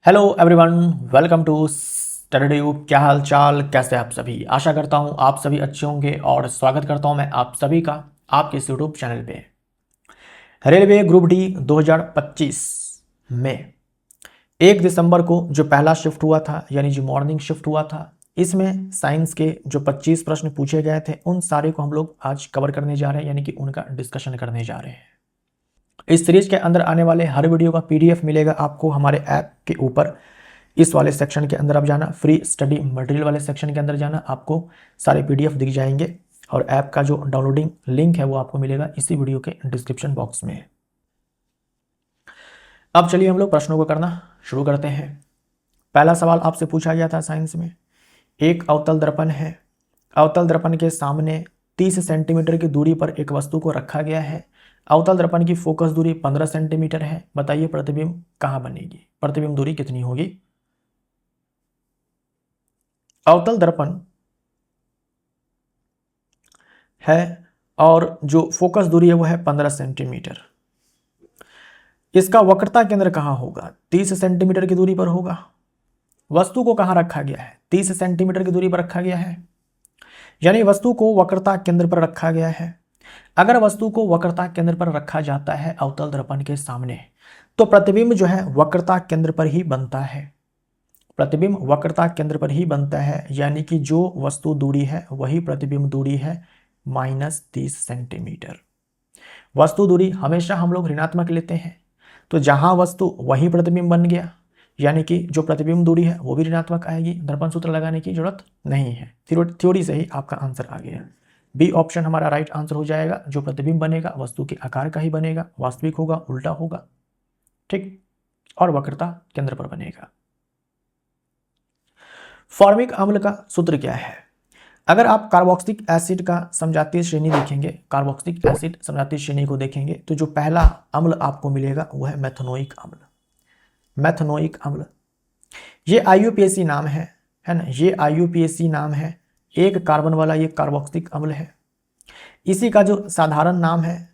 Hello everyone, welcome to StudyTube. क्या हाल चाल, कैसे आप सभी? आशा करता हूँ आप सभी अच्छे होंगे और स्वागत करता हूँ मैं आप सभी का आपके इस यूट्यूब चैनल पे। रेलवे ग्रुप डी 2025 में 1 दिसंबर को जो पहला शिफ्ट हुआ था, यानी जो मॉर्निंग शिफ्ट हुआ था, इसमें साइंस के जो 25 प्रश्न पूछे गए थे उन सारे को हम लोग आज कवर करने जा रहे हैं, यानी कि उनका डिस्कशन करने जा रहे हैं। इस सीरीज के अंदर आने वाले हर वीडियो का पीडीएफ मिलेगा आपको हमारे ऐप के ऊपर। इस वाले सेक्शन के अंदर आप जाना, फ्री स्टडी मटेरियल वाले सेक्शन के अंदर जाना, आपको सारे पीडीएफ दिख जाएंगे और ऐप का जो डाउनलोडिंग लिंक है वो आपको मिलेगा इसी वीडियो के डिस्क्रिप्शन बॉक्स में। अब चलिए हम लोग प्रश्नों को करना शुरू करते हैं। पहला सवाल आपसे पूछा गया था साइंस में। एक अवतल दर्पण है। अवतल दर्पण के सामने 30 सेंटीमीटर की दूरी पर एक वस्तु को रखा गया है। अवतल दर्पण की फोकस दूरी 15 सेंटीमीटर है। बताइए प्रतिबिंब कहाँ बनेगी, प्रतिबिंब दूरी कितनी होगी? अवतल दर्पण है और जो फोकस दूरी है वो है 15 सेंटीमीटर। इसका वक्रता केंद्र कहाँ होगा? 30 सेंटीमीटर की दूरी पर होगा। वस्तु को कहाँ रखा गया है? 30 सेंटीमीटर की दूरी पर रखा गया है, यानी वस्तु को वक्रता केंद्र पर रखा गया है। अगर वस्तु को वक्रता केंद्र पर रखा जाता है अवतल दर्पण के सामने, तो प्रतिबिंब जो है वक्रता केंद्र पर ही बनता है। प्रतिबिंब वक्रता केंद्र पर ही बनता है, यानी कि जो वस्तु दूरी है वही प्रतिबिंब दूरी है -30 सेंटीमीटर। वस्तु दूरी हमेशा हम लोग ऋणात्मक लेते हैं, तो जहां वस्तु वही प्रतिबिंब बन गया, यानी कि जो प्रतिबिंब दूरी है वो भी ऋणात्मक आएगी। दर्पण सूत्र लगाने की जरूरत नहीं है, थ्योरी से ही आपका आंसर आ गया। बी ऑप्शन हमारा राइट आंसर हो जाएगा। जो प्रतिबिंब बनेगा वस्तु के आकार का ही बनेगा, वास्तविक होगा, उल्टा होगा, ठीक, और वक्रता केंद्र पर बनेगा। फॉर्मिक अम्ल का सूत्र क्या है? अगर आप कार्बोक्सिलिक एसिड का समजातीय श्रेणी देखेंगे, कार्बोक्सिलिक एसिड समजातीय श्रेणी को देखेंगे, तो जो पहला अम्ल आपको मिलेगा वो है मेथनोइक अम्ल। मेथनोइक अम्ल ये आईयूपीएसी नाम है ना, ये आईयूपीएसी नाम है। एक कार्बन वाला ये कार्बोक्सिलिक अम्ल है। इसी का जो साधारण नाम है,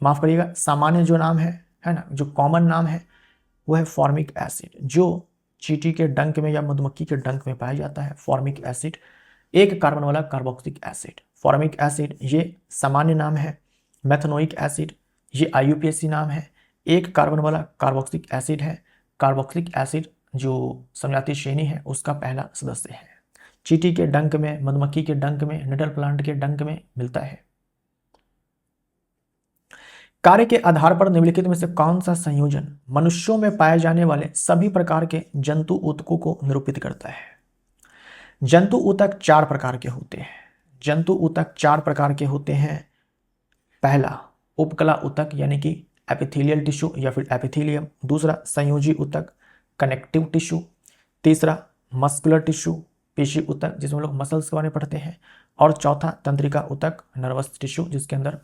माफ करिएगा, सामान्य जो नाम है ना, जो कॉमन नाम है वो है फॉर्मिक एसिड, जो चींटी के डंक में या मधुमक्खी के डंक में पाया जाता है। फॉर्मिक एसिड एक कार्बन वाला कार्बोक्सिलिक एसिड। फॉर्मिक एसिड ये सामान्य नाम है। मेथनोइक एसिड ये आईयूपीएसी नाम है। एक कार्बन वाला कार्बोक्सिलिक एसिड है। कार्बोक्सिलिक एसिड जो समजातीय श्रेणी है उसका पहला सदस्य है। चींटी के डंक में, मधुमक्खी के डंक में, निडल प्लांट के डंक में मिलता है। कार्य के आधार पर निम्नलिखित में से कौन सा संयोजन मनुष्यों में पाए जाने वाले सभी प्रकार के जंतु ऊतकों को निरूपित करता है? जंतु ऊतक 4 प्रकार के होते हैं। जंतु ऊतक 4 प्रकार के होते हैं। पहला उपकला ऊतक, यानी कि एपिथेलियल टिश्यू या फिर एपिथेलियम। दूसरा संयोजी ऊतक, कनेक्टिव टिश्यू। तीसरा मस्कुलर टिश्यू, पेशी ऊतक, जिसमें लोग मसल्स के बारे में पढ़ते हैं। और चौथा तंत्रिका ऊतक, नर्वस टिश्यू, जिसके अंदर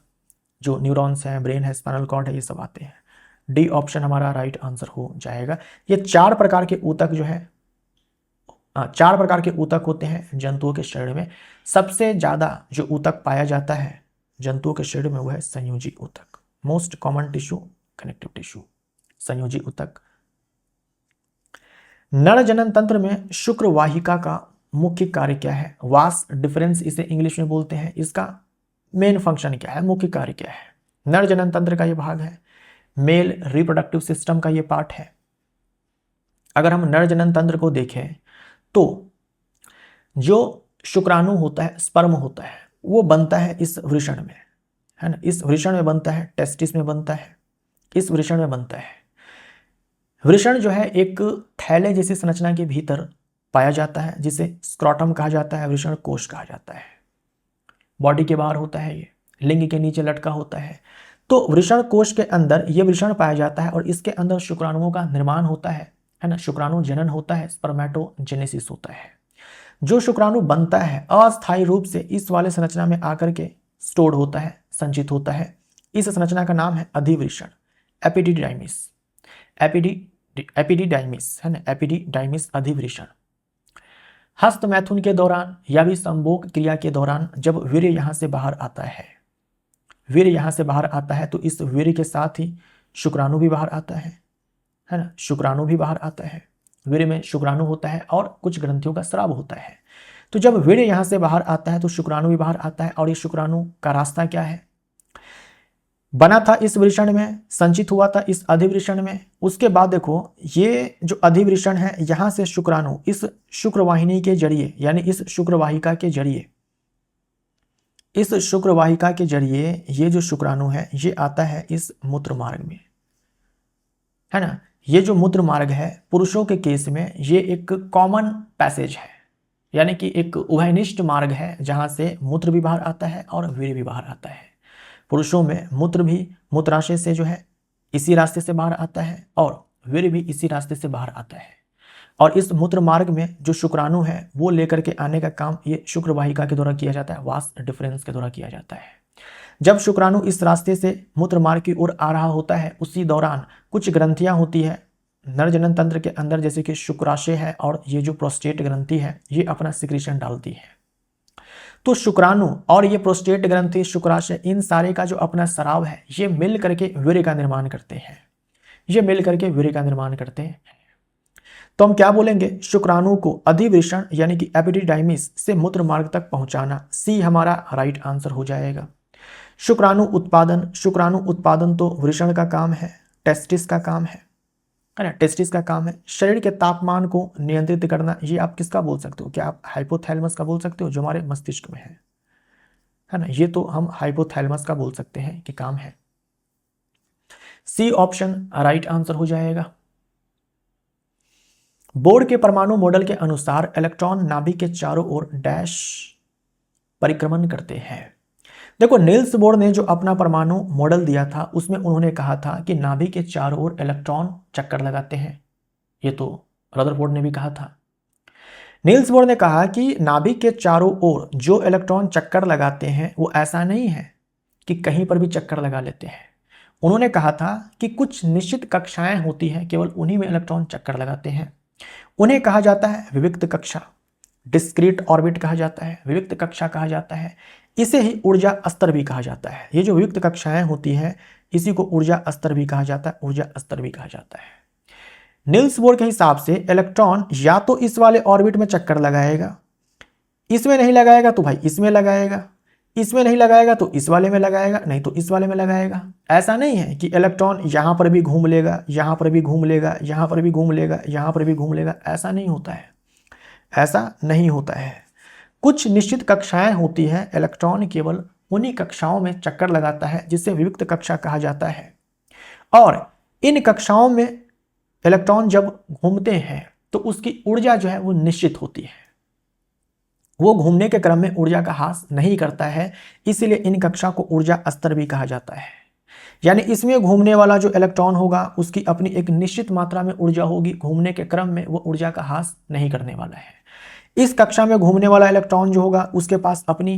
जो न्यूरॉन्स हैं, ब्रेन है, स्पाइनल कॉर्ड है, ये सब आते हैं। डी ऑप्शन हमारा राइट आंसर हो जाएगा। ये 4 प्रकार के ऊतक जो है, 4 प्रकार के ऊतक होते हैं जंतुओं के शरीर में। सबसे ज्यादा जो ऊतक पाया जाता है जंतुओं के शरीर में वो है संयोजी ऊतक। Most common tissue connective tissue, संयोजी ऊतक। नर जनन तंत्र में शुक्र वाहिका का मुख्य कार्य क्या है? वास डिफरेंस इसे इंग्लिश में बोलते हैं। इसका मेन फंक्शन क्या है, मुख्य कार्य क्या है? नर जनन तंत्र का ये भाग है, मेल रिप्रोडक्टिव सिस्टम का ये पार्ट है। अगर हम नर जनन तंत्र को देखें तो जो शुक्राणु होता है, स्पर्म होता है, वो बनता है इस वृषण में, है ना। इस वृषण में बनता है, टेस्टिस में बनता है, इस वृषण में बनता है। वृषण जो है एक थैले जैसी संरचना के भीतर पाया जाता है, जिसे स्क्रोटम कहा जाता है, वृषण कोश कहा जाता है। बॉडी के बाहर होता है, ये लिंग के नीचे लटका होता है। तो वृषण कोश के अंदर ये वृषण पाया जाता है और इसके अंदर शुक्राणुओं का निर्माण होता है ना। शुक्राणु जनन होता है, स्पर्मेटोजेनेसिस होता है। जो शुक्राणु बनता है अस्थायी रूप से इस वाले संरचना में आकर के स्टोर्ड होता है, संचित होता है। इस संरचना का नाम है अधिवृषण, एपिडिडाइमिस। एपिडिडाइमिस है ना, एपिडिडाइमिस अधिवृषण। हस्त मैथुन के दौरान या भी संभोग क्रिया के दौरान जब वीर्य यहां से बाहर आता है, वीर्य यहां से बाहर आता है, तो इस वीर्य के साथ ही शुक्राणु भी बाहर आता है ना, शुक्राणु भी बाहर आता है। वीर्य में शुक्राणु होता है और कुछ ग्रंथियों का स्राव होता है। तो जब वीर्य यहाँ से बाहर आता है तो शुक्राणु भी बाहर आता है, और ये शुक्राणु का रास्ता क्या है, बना था इस वृषण में, संचित हुआ था इस अधिवृषण में। उसके बाद देखो ये जो अधिवृषण है, यहाँ से शुक्राणु इस शुक्रवाहिनी के जरिए, यानी इस शुक्रवाहिका के जरिए, इस शुक्रवाहिका के जरिए ये जो शुक्राणु है ये आता है इस मूत्र मार्ग में, है ना। ये जो मूत्र मार्ग है पुरुषों के केस में ये एक कॉमन पैसेज है, यानी कि एक उभयनिष्ठ मार्ग है जहां से मूत्र भी बाहर आता है और वीर्य भी बाहर आता है। पुरुषों में मूत्र भी मूत्राशय से जो है इसी रास्ते से बाहर आता है और वीर्य भी इसी रास्ते से बाहर आता है। और इस मूत्र मार्ग में जो शुक्राणु है वो लेकर के आने का काम ये शुक्र वाहिका के द्वारा किया जाता है, वास डिफरेंस के द्वारा किया जाता है। जब शुक्राणु इस रास्ते से मूत्र मार्ग की ओर आ रहा होता है उसी दौरान कुछ ग्रंथियां होती है नर जनन तंत्र के अंदर, जैसे कि शुक्राशय है और ये जो प्रोस्टेट ग्रंथि है ये अपना सिक्रीशन डालती है। तो शुक्राणु और ये प्रोस्टेट ग्रंथि, शुक्राशय, इन सारे का जो अपना स्राव है ये मिल करके वीर्य का निर्माण करते हैं, ये मिल करके वीर्य का निर्माण करते हैं। तो हम क्या बोलेंगे, शुक्राणु को अधिवृषण यानी कि एपिडिडाइमिस से मूत्र मार्ग तक पहुंचाना, सी हमारा राइट आंसर हो जाएगा। शुक्राणु उत्पादन तो वृषण का काम है, टेस्टिस का काम है ना, टेस्टिस का काम है। शरीर के तापमान को नियंत्रित करना, ये आप किसका बोल सकते हो, क्या आप हाइपोथैलेमस का बोल सकते हो जो हमारे मस्तिष्क में है ना। ये तो हम हाइपोथैलेमस का बोल सकते हैं कि काम है। सी ऑप्शन राइट आंसर हो जाएगा। बोर्ड के परमाणु मॉडल के अनुसार इलेक्ट्रॉन नाभिक के चारों ओर डैश परिक्रमण करते हैं। देखो नील्स बोर ने जो अपना परमाणु मॉडल दिया था उसमें उन्होंने कहा था कि नाभिक के चारों ओर इलेक्ट्रॉन चक्कर लगाते हैं, ये तो रदरफोर्ड ने भी कहा था। नील्स बोर ने कहा कि नाभिक के चारों ओर जो इलेक्ट्रॉन चक्कर लगाते हैं वो ऐसा नहीं है कि कहीं पर भी चक्कर लगा लेते हैं। उन्होंने कहा था कि कुछ निश्चित कक्षाएं होती हैं, केवल उन्हीं में इलेक्ट्रॉन चक्कर लगाते हैं। उन्हें कहा जाता है विविक्त कक्षा, डिस्क्रीट ऑर्बिट कहा जाता है, विविक्त कक्षा कहा जाता है। इसे ही ऊर्जा स्तर भी कहा जाता है। ये जो विविक्त कक्षाएं होती हैं इसी को ऊर्जा स्तर भी कहा जाता है, ऊर्जा स्तर भी कहा जाता है। नील्स बोर के हिसाब से इलेक्ट्रॉन या तो इस वाले ऑर्बिट में चक्कर लगाएगा, इसमें नहीं लगाएगा तो भाई इसमें लगाएगा, इसमें नहीं लगाएगा तो इस वाले में लगाएगा, नहीं तो इस वाले में लगाएगा। ऐसा नहीं है कि इलेक्ट्रॉन यहां पर भी घूम लेगा, यहां पर भी घूम लेगा, यहां पर भी घूम लेगा, यहां पर भी घूम लेगा, ऐसा नहीं होता है, ऐसा नहीं होता है। कुछ निश्चित कक्षाएं होती हैं, इलेक्ट्रॉन केवल उन्हीं कक्षाओं में चक्कर लगाता है जिसे विविक्त कक्षा कहा जाता है। और इन कक्षाओं में इलेक्ट्रॉन जब घूमते हैं तो उसकी ऊर्जा जो है वो निश्चित होती है, वो घूमने के क्रम में ऊर्जा का ह्रास नहीं करता है, इसलिए इन कक्षा को ऊर्जा स्तर भी कहा जाता है। यानी इसमें घूमने वाला जो इलेक्ट्रॉन होगा उसकी अपनी एक निश्चित मात्रा में ऊर्जा होगी, घूमने के क्रम में वो ऊर्जा का ह्रास नहीं करने वाला है। इस कक्षा में घूमने वाला इलेक्ट्रॉन जो होगा उसके पास अपनी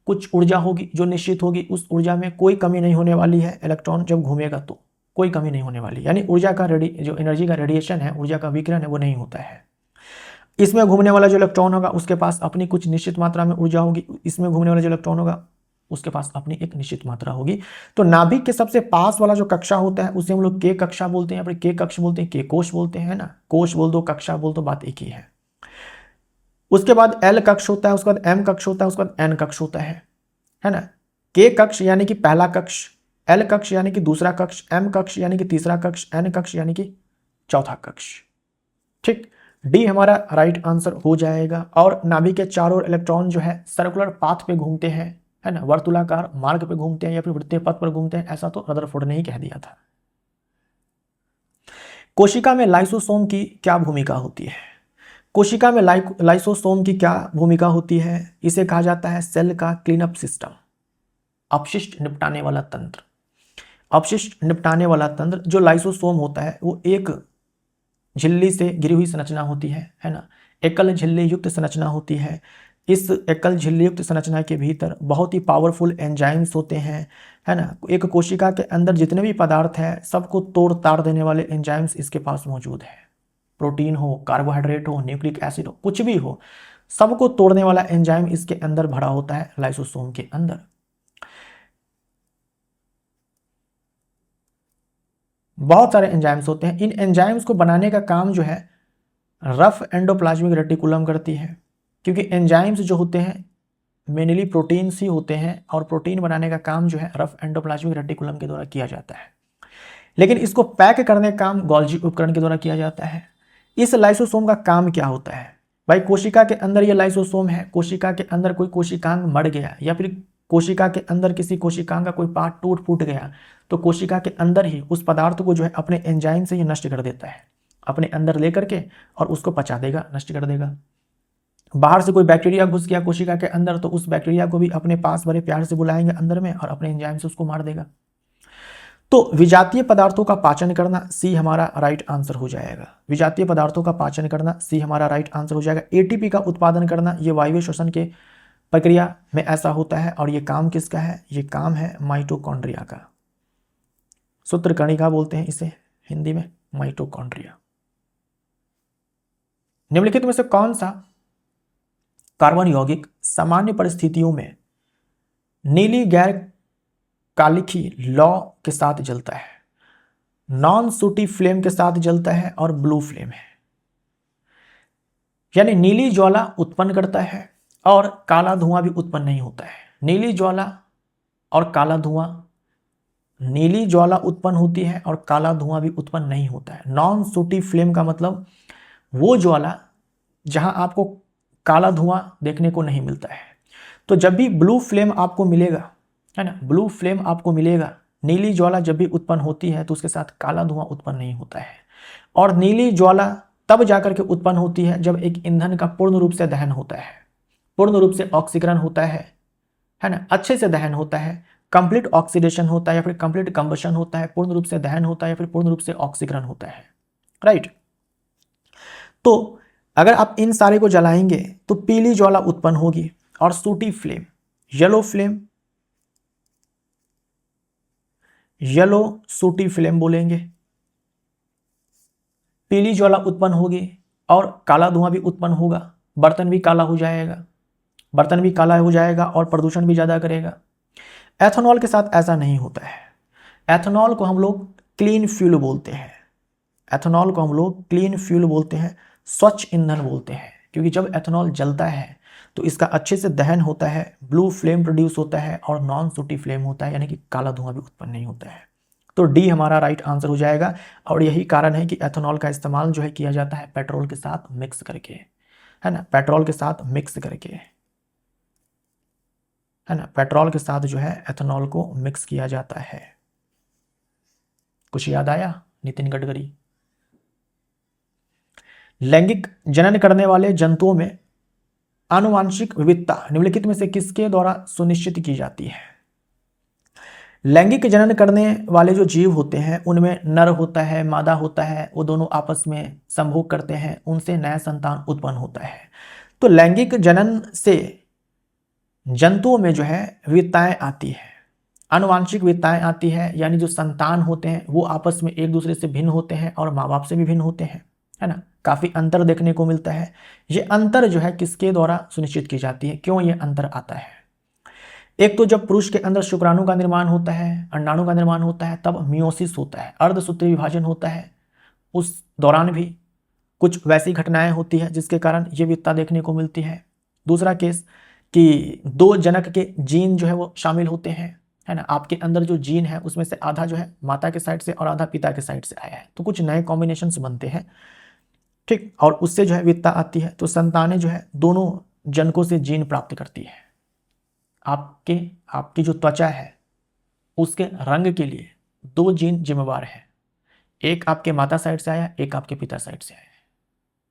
कुछ ऊर्जा होगी जो निश्चित होगी, उस ऊर्जा में कोई कमी नहीं होने वाली है। इलेक्ट्रॉन जब घूमेगा तो कोई कमी नहीं होने वाली, यानी ऊर्जा का जो एनर्जी का रेडिएशन है, ऊर्जा का विकिरण है वो नहीं होता है। इसमें घूमने वाला जो इलेक्ट्रॉन होगा उसके पास अपनी कुछ निश्चित मात्रा में ऊर्जा होगी, इसमें घूमने वाला जो इलेक्ट्रॉन होगा उसके पास अपनी एक निश्चित मात्रा होगी। तो नाभिक के सबसे पास वाला जो कक्षा होता है उसे हम लोग के कक्षा बोलते हैं, या फिर के कक्ष बोलते हैं, के कोश बोलते हैं ना। कोश बोल दो, कक्षा बोल दो, बात एक ही है। उसके बाद एल कक्ष होता है, उसके बाद एम कक्ष होता है, उसके बाद एन कक्ष होता है ना। के कक्ष यानी कि पहला कक्ष, एल कक्ष यानी कि दूसरा कक्ष, एम कक्ष यानी कि तीसरा कक्ष, एन कक्ष यानी कि चौथा कक्ष। ठीक, डी हमारा राइट आंसर हो जाएगा। और नाभिक के चारों ओर इलेक्ट्रॉन जो है सर्कुलर पाथ पे घूमते हैं, है ना, वर्तुलाकार मार्ग पे घूमते हैं या फिर वृत्तीय पथ पर घूमते हैं, ऐसा तो रदरफोर्ड ने ही कह दिया था। कोशिका में लाइसोसोम की क्या भूमिका होती है? कोशिका में लाइसोसोम की क्या भूमिका होती है? इसे कहा जाता है सेल का क्लीनअप सिस्टम, अपशिष्ट निपटाने वाला तंत्र। अपशिष्ट निपटाने वाला तंत्र जो लाइसोसोम होता है वो एक झिल्ली से घिरी हुई संरचना होती है ना, एकल झिल्ली युक्त संरचना होती है। इस एकल झिल्ली युक्त संरचना के भीतर बहुत ही पावरफुल एंजाइम्स होते हैं, है ना। एक कोशिका के अंदर जितने भी पदार्थ हैं सबको तोड़ ताड़ देने वाले एंजाइम्स इसके पास मौजूद है। प्रोटीन हो, कार्बोहाइड्रेट हो, न्यूक्लिक एसिड हो, कुछ भी हो, सबको तोड़ने वाला एंजाइम इसके अंदर भरा होता है लाइसोसोम के अंदर। बहुत सारे एंजाइम्स होते हैं। इन एंजाइम्स को बनाने का काम जो है रफ एंडोप्लाज्मिक रेटिकुलम करती है, क्योंकि एंजाइम्स जो होते हैं मेनली प्रोटीन्स ही होते हैं और प्रोटीन बनाने का काम जो है रफ एंडोप्लाज्मिक रेटिकुलम के द्वारा किया जाता है, लेकिन इसको पैक करने का काम गोल्जी उपकरण के द्वारा किया जाता है। इस लाइसोसोम का काम क्या होता है भाई? कोशिका के अंदर ये लाइसोसोम है, कोशिका के अंदर कोई कोशिकांग मर गया या फिर कोशिका के अंदर किसी कोशिकांग का कोई पार्ट टूट फूट गया, तो कोशिका के अंदर ही उस पदार्थ को जो है अपने एंजाइम से ये नष्ट कर देता है, अपने अंदर लेकर के और उसको पचा देगा, नष्ट कर देगा। बाहर से कोई बैक्टीरिया घुस गया कोशिका के अंदर, तो उस बैक्टीरिया को भी अपने पास बड़े प्यार से बुलाएंगे अंदर में और अपने एंजाइम से उसको मार देगा। तो विजातीय पदार्थों का पाचन करना, सी हमारा राइट आंसर हो जाएगा। विजातीय पदार्थों का पाचन करना, सी हमारा राइट आंसर हो जाएगा। एटीपी का उत्पादन करना, ये वायवीय श्वसन के प्रक्रिया में ऐसा होता है, और ये काम किसका है? ये काम है माइटोकॉन्ड्रिया का। सूत्रकणिका बोलते हैं इसे हिंदी में, माइटोकॉन्ड्रिया। निम्नलिखित में से कौन सा कार्बन यौगिक सामान्य परिस्थितियों में नीली गैर कालिखी लौ के साथ जलता है? नॉन सूटी फ्लेम के साथ जलता है और ब्लू फ्लेम है, यानी नीली ज्वाला उत्पन्न करता है और काला धुआं भी उत्पन्न नहीं होता है। नीली ज्वाला और काला धुआं, नीली ज्वाला उत्पन्न होती है और काला धुआं भी उत्पन्न नहीं होता है। नॉन सूटी फ्लेम का मतलब वो ज्वाला जहां आपको काला धुआं देखने को नहीं मिलता है। तो जब भी ब्लू फ्लेम आपको मिलेगा, है ना, ब्लू फ्लेम आपको मिलेगा, नीली ज्वाला जब भी उत्पन्न होती है तो उसके साथ काला धुआं उत्पन्न नहीं होता है। और नीली ज्वाला तब जाकर के उत्पन्न होती है जब एक ईंधन का पूर्ण रूप से दहन होता है, पूर्ण रूप से ऑक्सीकरण होता है ना, अच्छे से दहन होता है, कंप्लीट ऑक्सीडेशन होता है या फिर कंप्लीट कंबशन होता है, पूर्ण रूप से दहन होता है या फिर पूर्ण रूप से ऑक्सीकरण होता है, राइट। तो अगर आप इन सारे को जलाएंगे तो पीली ज्वाला उत्पन्न होगी और सूटी फ्लेम, येलो फ्लेम, येलो सूटी फ्लेम बोलेंगे, पीली ज्वाला उत्पन्न होगी और काला धुआं भी उत्पन्न होगा, बर्तन भी काला हो जाएगा, बर्तन भी काला हो जाएगा और प्रदूषण भी ज़्यादा करेगा। एथेनॉल के साथ ऐसा नहीं होता है। एथेनॉल को हम लोग क्लीन फ्यूल बोलते हैं, एथेनॉल को हम लोग क्लीन फ्यूल बोलते हैं, स्वच्छ ईंधन बोलते हैं, क्योंकि जब एथेनॉल जलता है तो इसका अच्छे से दहन होता है, ब्लू फ्लेम प्रोड्यूस होता है और नॉन सूटी फ्लेम होता है, यानी कि काला धुआं भी उत्पन्न नहीं होता है। तो डी हमारा राइट आंसर हो जाएगा। और यही कारण है कि एथेनॉल का इस्तेमाल जो है किया जाता है पेट्रोल के साथ मिक्स करके, है ना, पेट्रोल के साथ मिक्स करके, है ना, पेट्रोल के साथ जो है एथेनॉल को मिक्स किया जाता है। कुछ याद आया नितिन गडकरी? लैंगिक जनन करने वाले जंतुओं में आनुवांशिक विविधता निम्नलिखित में से किसके द्वारा सुनिश्चित की जाती है? लैंगिक जनन करने वाले जो जीव होते हैं उनमें नर होता है, मादा होता है, वो दोनों आपस में संभोग करते हैं, उनसे नया संतान उत्पन्न होता है। तो लैंगिक जनन से जंतुओं में जो है विविधताएं आती है, आनुवांशिक विविधताएं आती है, यानी जो संतान होते हैं वो आपस में एक दूसरे से भिन्न होते हैं और माँ बाप से भी भिन्न होते हैं, है ना, काफ़ी अंतर देखने को मिलता है। ये अंतर जो है किसके द्वारा सुनिश्चित की जाती है? क्यों ये अंतर आता है? एक तो जब पुरुष के अंदर शुक्राणु का निर्माण होता है, अंडाणु का निर्माण होता है, तब मियोसिस होता है, अर्धसूत्री विभाजन होता है, उस दौरान भी कुछ वैसी घटनाएं होती है जिसके कारण ये विविधता देखने को मिलती है। दूसरा केस कि दो जनक के जीन जो है वो शामिल होते हैं, है ना, आपके अंदर जो जीन है उसमें से आधा जो है माता के साइड से और आधा पिता के साइड से आया है, तो कुछ नए कॉम्बिनेशंस बनते हैं, ठीक, और उससे जो है विविधता आती है। तो संतानें जो है दोनों जनकों से जीन प्राप्त करती है। आपकी जो त्वचा है उसके रंग के लिए दो जीन जिम्मेवार है, एक आपके माता साइड से आया, एक आपके पिता साइड से आया,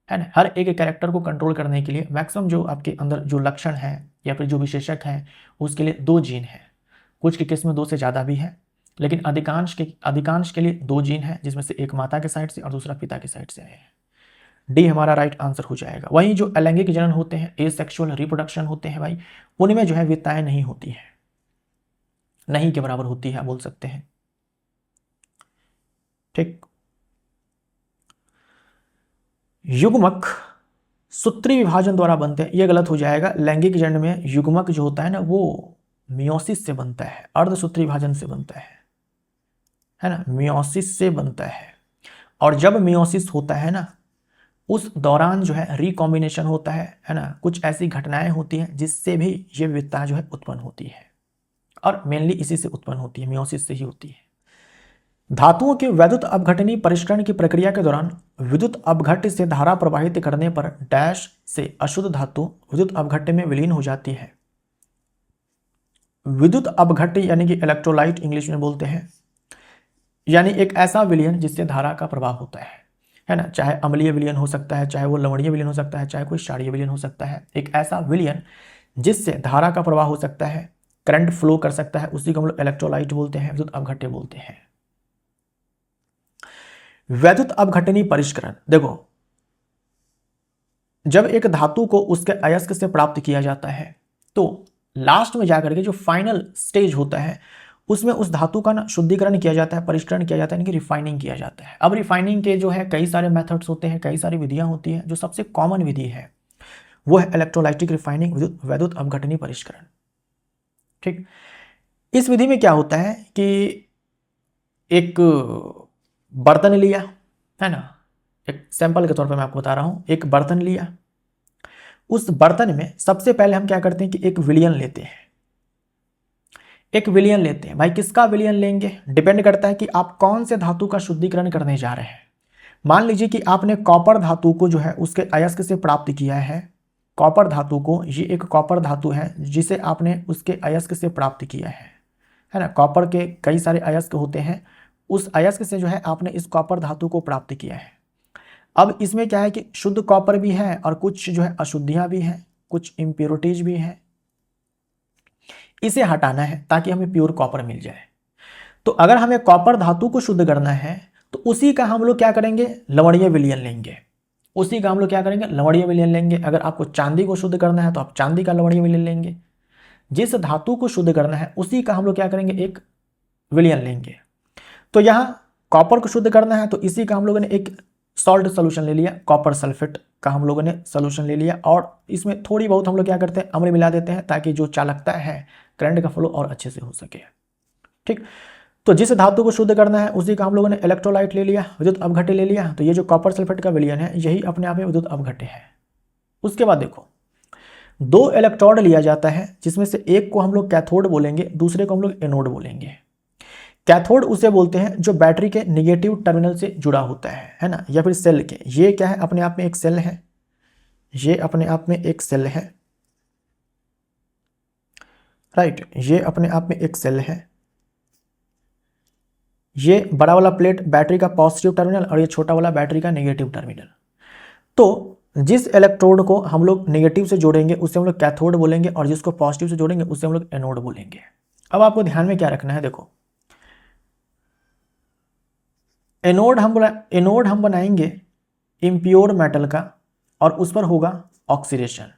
है ना। हर एक कैरेक्टर को कंट्रोल करने के लिए मैक्सिमम जो आपके अंदर जो लक्षण है या फिर जो विशेषक है उसके लिए दो जीन है। कुछ के केस में दो से ज़्यादा भी है, लेकिन अधिकांश के लिए दो जीन है, जिसमें से एक माता के साइड से और दूसरा पिता के साइड से आया है। डी हमारा राइट आंसर हो जाएगा। वहीं जो अलैंगिक जनन होते हैं, एसेक्सुअल रिप्रोडक्शन होते हैं भाई, उनमें जो है विविधताएं नहीं होती है, नहीं के बराबर होती है बोल सकते हैं, ठीक। युग्मक सूत्री विभाजन द्वारा बनते हैं, ये गलत हो जाएगा। लैंगिक जनन में युग्मक जो होता है ना वो मियोसिस से बनता है, अर्धसूत्री विभाजन से बनता है ना, मियोसिस से बनता है। और जब मियोसिस होता है ना उस दौरान जो है रिकॉम्बिनेशन होता है ना, कुछ ऐसी घटनाएं होती हैं जिससे भी ये विविधता जो है उत्पन्न होती है, और मेनली इसी से उत्पन्न होती है, मियोसिस से ही होती है। धातुओं के वैद्युत अपघटनीय परिष्करण की प्रक्रिया के दौरान विद्युत अपघट्य से धारा प्रवाहित करने पर डैश से अशुद्ध धातु विद्युत अपघट्य में विलीन हो जाती है। विद्युत अपघट्य यानी कि इलेक्ट्रोलाइट इंग्लिश में बोलते हैं, यानी एक ऐसा विलयन जिससे धारा का प्रवाह होता है ना, चाहे अम्लीय विलयन हो सकता है, चाहे वो लवणीय विलयन हो सकता है, चाहे कोई क्षारीय विलयन हो सकता है। एक ऐसा विलयन जिससे धारा का प्रवाह हो सकता है, करंट फ्लो कर सकता है, उसी को हम लोग इलेक्ट्रोलाइट बोलते हैं, विद्युत अपघट्य बोलते हैं। वैद्युत अपघटनीय परिष्करण, देखो जब एक धातु को उसके अयस्क से प्राप्त किया जाता है तो लास्ट में जाकर के जो फाइनल स्टेज होता है उसमें उस धातु का ना शुद्धिकरण किया जाता है, परिष्करण किया जाता है, यानी कि रिफाइनिंग किया जाता है। अब रिफाइनिंग के जो है कई सारे मेथड्स होते हैं, कई सारी विधियां होती हैं। जो सबसे कॉमन विधि है वो है इलेक्ट्रोलाइटिक रिफाइनिंग, वैद्युत अपघटनीय परिष्करण। ठीक, इस विधि में क्या होता है कि एक बर्तन लिया है ना, एक सैंपल के तौर पर मैं आपको बता रहा हूं, एक बर्तन लिया, उस बर्तन में सबसे पहले हम क्या करते हैं कि एक विलयन लेते हैं, एक विलयन लेते हैं। भाई किसका विलयन लेंगे, डिपेंड करता है कि आप कौन से धातु का शुद्धिकरण करने जा रहे हैं। मान लीजिए कि आपने कॉपर धातु को जो है उसके अयस्क से प्राप्त किया है, कॉपर धातु को, ये एक कॉपर धातु है जिसे आपने उसके अयस्क से प्राप्त किया है ना। कॉपर के कई सारे अयस्क होते हैं, उस अयस्क से जो है आपने इस कॉपर धातु को प्राप्त किया है। अब इसमें क्या है कि शुद्ध कॉपर भी है और कुछ जो है अशुद्धियां भी हैं, कुछ इम्प्योरिटीज भी हैं, इसे हटाना है ताकि हमें प्योर कॉपर मिल जाए। तो अगर हमें कॉपर धातु को शुद्ध करना है तो उसी का हम लोग क्या करेंगे, लवणीय विलयन लेंगे। उसी का हम लोग क्या करेंगे, लवणीय विलयन लेंगे। अगर आपको चांदी को शुद्ध करना है तो आप चांदी का लवणीय विलयन लेंगे। जिस धातु को शुद्ध करना है उसी का हम लोग क्या करेंगे, एक विलयन लेंगे। तो यहाँ कॉपर को शुद्ध करना है तो इसी का हम लोगों ने एक सॉल्ट सोल्यूशन ले लिया, कॉपर सल्फेट का हम लोगों ने सोल्यूशन ले लिया, और इसमें थोड़ी बहुत हम लोग क्या करते हैं, अम्ल मिला देते हैं ताकि जो चालकता है, करंट का फ्लो और अच्छे से हो सके। ठीक, तो जिस धातु को शुद्ध करना है उसी का हम लोगों ने इलेक्ट्रोलाइट ले लिया, विद्युत अपघट्य ले लिया। तो ये जो कॉपर सल्फेट का विलयन है यही अपने आप में विद्युत अपघट्य है। उसके बाद देखो, दो इलेक्ट्रोड लिया जाता है जिसमें से एक को हम लोग कैथोड बोलेंगे, दूसरे को हम लोग एनोड बोलेंगे। कैथोड उसे बोलते हैं जो बैटरी के निगेटिव टर्मिनल से जुड़ा होता है ना, या फिर सेल के। ये क्या है, अपने आप में एक सेल है, ये अपने आप में एक सेल है, राइट, ये अपने आप में एक सेल है। ये बड़ा वाला प्लेट बैटरी का पॉजिटिव टर्मिनल और ये छोटा वाला बैटरी का नेगेटिव टर्मिनल। तो जिस इलेक्ट्रोड को हम लोग नेगेटिव से जोड़ेंगे उसे हम लोग कैथोड बोलेंगे, और जिसको पॉजिटिव से जोड़ेंगे उसे हम लोग एनोड बोलेंगे। अब आपको ध्यान में क्या रखना है, देखो एनोड हम बनाएंगे इम्प्योर मेटल का और उस पर होगा ऑक्सीडेशन।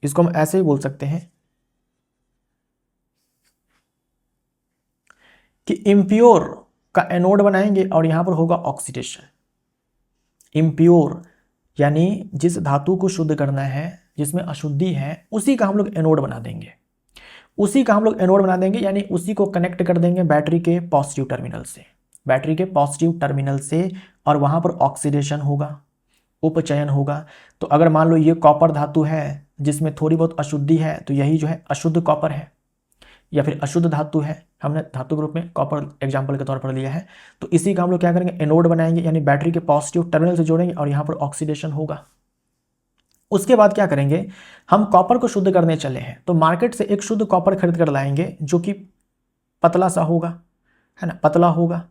इसको हम ऐसे ही बोल सकते हैं कि इम्प्योर का एनोड बनाएंगे और यहां पर होगा ऑक्सीडेशन। इम्प्योर यानी जिस धातु को शुद्ध करना है, जिसमें अशुद्धि है, उसी का हम लोग एनोड बना देंगे, उसी का हम लोग एनोड बना देंगे, यानी उसी को कनेक्ट कर देंगे बैटरी के पॉजिटिव टर्मिनल से, बैटरी के पॉजिटिव टर्मिनल से, और वहां पर ऑक्सीडेशन होगा, उपचयन होगा। तो अगर मान लो ये कॉपर धातु है जिसमें थोड़ी बहुत अशुद्धि है, तो यही जो है अशुद्ध कॉपर है या फिर अशुद्ध धातु है, हमने धातु ग्रुप में कॉपर एग्जाम्पल के तौर पर लिया है। तो इसी का हम लोग क्या करेंगे, एनोड बनाएंगे, यानी बैटरी के पॉजिटिव टर्मिनल से जोड़ेंगे और यहाँ पर ऑक्सीडेशन होगा। उसके बाद क्या करेंगे, हम कॉपर को शुद्ध करने चले हैं तो मार्केट से एक शुद्ध कॉपर खरीद कर लाएंगे जो कि पतला सा होगा, है ना, पतला होगा,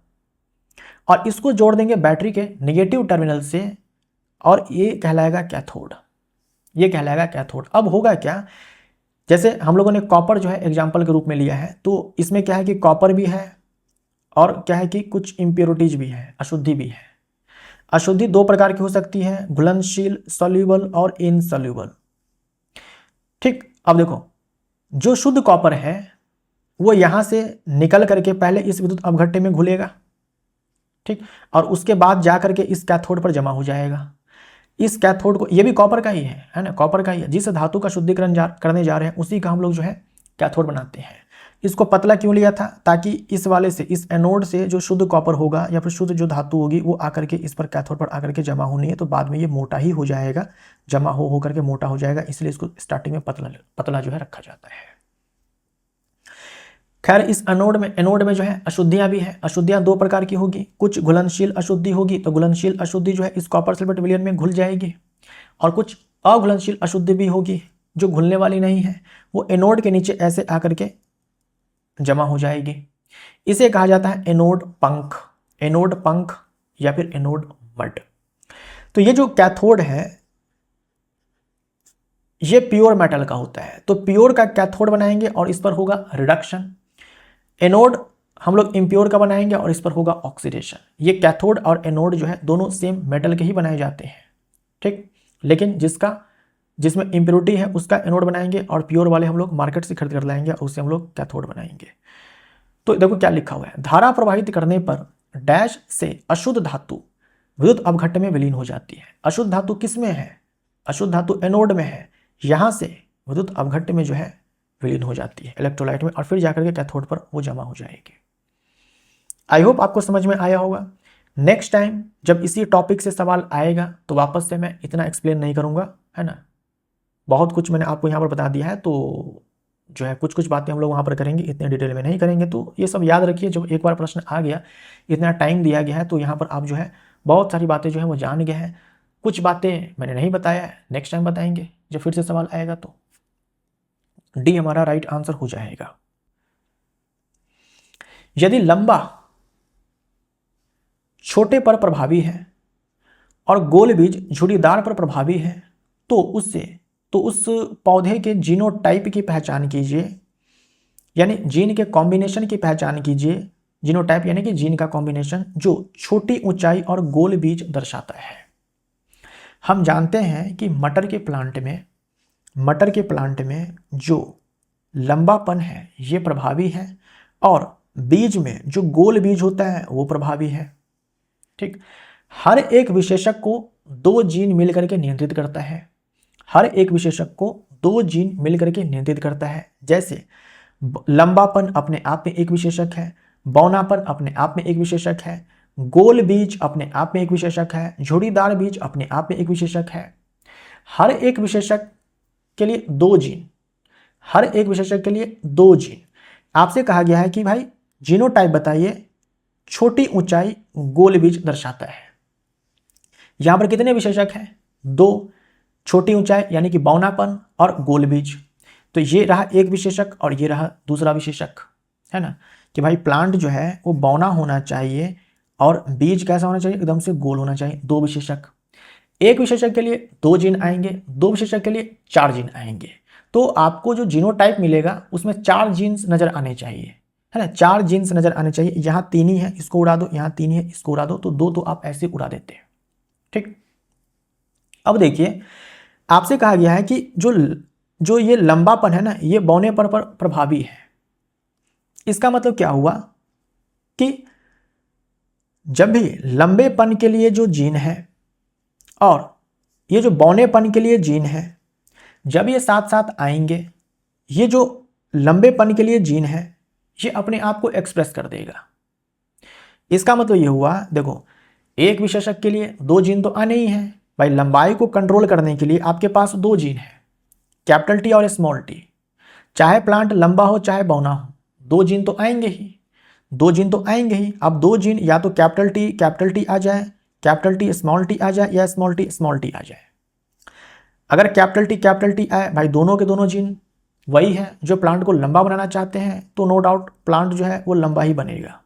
और इसको जोड़ देंगे बैटरी के नेगेटिव टर्मिनल से, और ये कहलाएगा कैथोड, ये कहलाएगा कैथोड। अब होगा क्या, जैसे हम लोगों ने कॉपर जो है एग्जाम्पल के रूप में लिया है, तो इसमें क्या है कि कॉपर भी है और क्या है कि कुछ इम्प्योरिटीज भी है, अशुद्धि भी है। अशुद्धि दो प्रकार की हो सकती है, घुलनशील सॉल्यूबल और इनसॉल्यूबल। ठीक, अब देखो जो शुद्ध कॉपर है वो यहां से निकल करके पहले इस विद्युत अपघट्य में घुलेगा, ठीक, और उसके बाद जा करके इस कैथोड पर जमा हो जाएगा। इस कैथोड को, ये भी कॉपर का ही है ना, कॉपर का ही है। जिस धातु का शुद्धिकरण करने जा रहे हैं उसी का हम लोग जो है कैथोड बनाते हैं। इसको पतला क्यों लिया था? ताकि इस वाले से, इस एनोड से जो शुद्ध कॉपर होगा या फिर शुद्ध जो धातु होगी वो आकर के इस पर कैथोड पर आकर के जमा होनी है, तो बाद में ये मोटा ही हो जाएगा, जमा हो करके मोटा हो जाएगा, इसलिए इसको स्टार्टिंग में पतला जो है रखा जाता है। खैर इस एनोड में जो है अशुद्धियां भी है। अशुद्धियां दो प्रकार की होगी, कुछ घुलनशील अशुद्धि होगी, तो घुलनशील अशुद्धि जो है इस कॉपर सल्फेट विलयन में घुल जाएगी, और कुछ अघुलनशील अशुद्धि भी होगी जो घुलने वाली नहीं है, वो एनोड के नीचे ऐसे आकर के जमा हो जाएगी। इसे कहा जाता है एनोड पंख या फिर एनोड मड। तो ये जो कैथोड है ये प्योर मेटल का होता है, तो प्योर का कैथोड बनाएंगे और इस पर होगा रिडक्शन। एनोड हम लोग इम्प्योर का बनाएंगे और इस पर होगा ऑक्सीडेशन। ये कैथोड और एनोड जो है दोनों सेम मेटल के ही बनाए जाते हैं, ठीक। लेकिन जिसमें इम्प्योरिटी है उसका एनोड बनाएंगे और प्योर वाले हम लोग मार्केट से खरीद कर लाएंगे और उससे हम लोग कैथोड बनाएंगे। तो देखो क्या लिखा हुआ है, धारा प्रवाहित करने पर डैश से अशुद्ध धातु विद्युत अवघट्ट में विलीन हो जाती है। अशुद्ध धातु किस में है? अशुद्ध धातु एनोड में है, यहां से विद्युत अवघट्ट में जो है विलीन हो जाती है इलेक्ट्रोलाइट में, और फिर जाकर के कैथोड पर वो जमा हो जाएगी। आई होप आपको समझ में आया होगा। नेक्स्ट टाइम जब इसी टॉपिक से सवाल आएगा तो वापस से मैं इतना एक्सप्लेन नहीं करूंगा, है ना। बहुत कुछ मैंने आपको यहाँ पर बता दिया है, तो जो है कुछ बातें हम लोग वहाँ पर करेंगे, इतने डिटेल में नहीं करेंगे। तो ये सब याद रखिए, जब एक बार प्रश्न आ गया, इतना टाइम दिया गया है, तो यहाँ पर आप जो है बहुत सारी बातें जो है वो जान गए हैं। कुछ बातें मैंने नहीं बताया है, नेक्स्ट टाइम बताएंगे जब फिर से सवाल आएगा। तो डी हमारा राइट आंसर हो जाएगा। यदि लंबा छोटे पर प्रभावी है और गोल बीज झुर्रीदार पर प्रभावी है, तो उस पौधे के जीनोटाइप की पहचान कीजिए, यानी जीन के कॉम्बिनेशन की पहचान कीजिए। जीनोटाइप यानी कि जीन का कॉम्बिनेशन जो छोटी ऊंचाई और गोल बीज दर्शाता है। हम जानते हैं कि मटर के प्लांट में जो लंबापन है ये प्रभावी है, और बीज में जो गोल बीज होता है वो प्रभावी है, ठीक। हर एक विशेषक को दो जीन मिलकर के नियंत्रित करता है। हर एक विशेषक को दो जीन मिलकर के नियंत्रित करता है। जैसे लंबापन अपने आप में एक विशेषक है, बौनापन अपने आप में एक विशेषक है, गोल बीज अपने आप में एक विशेषक है, झुर्रीदार बीज अपने आप में एक विशेषक है। हर एक विशेषक के लिए दो जीन, हर एक विशेषक के लिए दो जीन। आपसे कहा गया है कि भाई जीनोटाइप बताइए, छोटी ऊंचाई गोल बीज दर्शाता है। यहां पर कितने विशेषक हैं? दो, छोटी ऊंचाई यानी कि बौनापन और गोल बीज। तो ये रहा एक विशेषक और ये रहा दूसरा विशेषक, है ना, कि भाई प्लांट जो है वो बौना होना चाहिए और बीज कैसा होना चाहिए? एकदम से गोल होना चाहिए। दो विशेषक, एक विशेषक के लिए दो जीन आएंगे, दो विशेषक के लिए चार जीन आएंगे। तो आपको जो जीनोटाइप मिलेगा उसमें चार जीन्स नजर आने चाहिए, है ना, चार जीन्स नजर आने चाहिए। यहाँ तीन ही है, इसको उड़ा दो, यहाँ तीन ही है, इसको उड़ा दो, तो दो तो आप ऐसे उड़ा देते हैं, ठीक। अब देखिए आपसे कहा गया है कि जो ये लंबापन है ना, ये बौने पर प्रभावी है। इसका मतलब क्या हुआ कि जब भी लंबेपन के लिए जो जीन है और ये जो बौनेपन के लिए जीन है, जब ये साथ साथ आएंगे, ये जो लंबेपन के लिए जीन है ये अपने आप को एक्सप्रेस कर देगा। इसका मतलब ये हुआ, देखो एक विशेषक के लिए दो जीन तो आने ही हैं भाई। लंबाई को कंट्रोल करने के लिए आपके पास दो जीन है, कैपिटल टी और स्मॉल टी। चाहे प्लांट लंबा हो चाहे बौना हो, दो जीन तो आएंगे ही, दो जीन तो आएंगे ही। अब दो जीन या तो कैपिटल टी आ जाए, कैपिटल टी स्मॉल टी आ जाए, या स्मॉल टी आ जाए। अगर कैपिटल टी आए भाई, दोनों के दोनों जीन वही है जो प्लांट को लंबा बनाना चाहते हैं, तो नो डाउट प्लांट जो है वो लंबा ही बनेगा।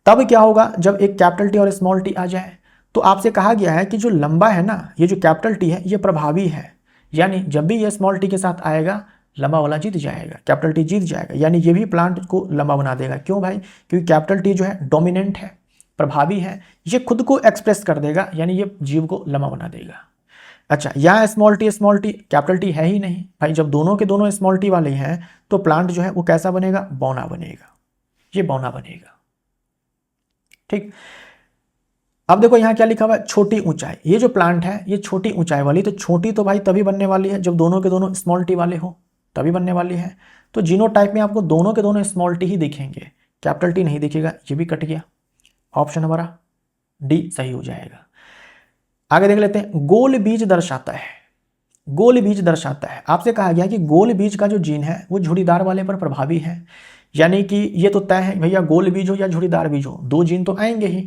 तब क्या होगा, जब एक कैपिटल टी और स्मॉल टी आ जाए, तो आपसे कहा गया है कि जो लंबा है ना, ये जो कैपिटल टी है ये प्रभावी है, यानी जब भी ये स्मॉल टी के साथ आएगा लंबा वाला जीत जाएगा, कैपिटल टी जीत जाएगा, यानी ये भी प्लांट को लंबा बना देगा। क्यों भाई? क्योंकि कैपिटल टी जो है डोमिनेंट है, प्रभावी है, ये खुद को एक्सप्रेस कर देगा, यानी ये जीव को लंबा बना देगा। अच्छा, यहाँ स्मॉल टी कैपिटल टी है ही नहीं भाई। जब दोनों के दोनों स्मॉल टी वाले हैं तो प्लांट जो है वो कैसा बनेगा? बौना बनेगा, ये बौना बनेगा, ठीक। अब देखो यहाँ क्या लिखा हुआ है, छोटी ऊंचाई। ये जो प्लांट है ये छोटी ऊंचाई वाली, तो छोटी तो भाई तभी बनने वाली है जब दोनों के दोनों स्मॉल टी वाले हो, तभी बनने वाली है। तो जीनोटाइप में आपको दोनों के दोनों स्मॉल टी ही दिखेंगे, कैपिटल टी नहीं दिखेगा। ये भी कट गया, ऑप्शन हमारा डी सही हो जाएगा। आगे देख लेते हैं, गोल बीज दर्शाता है। गोल बीज दर्शाता है, आपसे कहा गया कि गोल बीज का जो जीन है वो झुर्रीदार वाले पर प्रभावी है, यानी कि ये तो तय है भैया, गोल बीज हो या झुर्रीदार बीज हो, दो जीन तो आएंगे ही,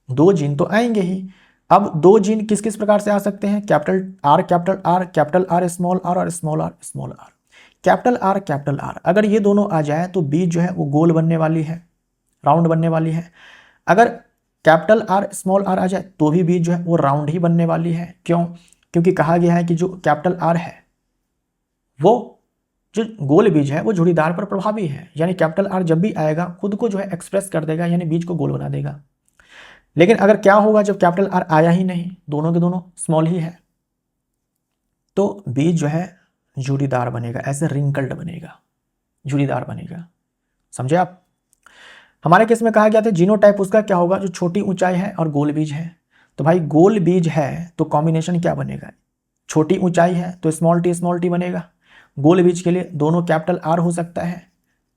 दो जीन तो आएंगे ही। अब दो जीन किस किस प्रकार से आ सकते हैं, capital R capital R, capital R small R और small R small R. Capital R अगर ये दोनों आ जाए तो बीज जो है वो गोल बनने वाली है, राउंड बनने वाली है। अगर कैपिटल आर स्मॉल आर आ जाए तो भी बीज जो है वो राउंड ही बनने वाली है। क्यों? क्योंकि कहा गया है कि जो कैपिटल आर है वो जो गोल बीज है वो झुर्रीदार पर प्रभावी है, यानी कैपिटल आर जब भी आएगा खुद को जो है एक्सप्रेस कर देगा, यानी बीज को गोल बना देगा। लेकिन अगर क्या होगा, जब कैपिटल आर आया ही नहीं, दोनों के दोनों स्मॉल ही है, तो बीज जो है झुर्रीदार बनेगा, ऐसे रिंकल्ड बनेगा, झुर्रीदार बनेगा। समझे आप? हमारे केस में कहा गया था जीनोटाइप उसका क्या होगा, जो छोटी ऊंचाई है और गोल बीज है। तो भाई गोल बीज है तो कॉम्बिनेशन क्या बनेगा, छोटी ऊंचाई है तो स्मॉल टी बनेगा। गोल बीज के लिए दोनों कैपिटल आर हो सकता है,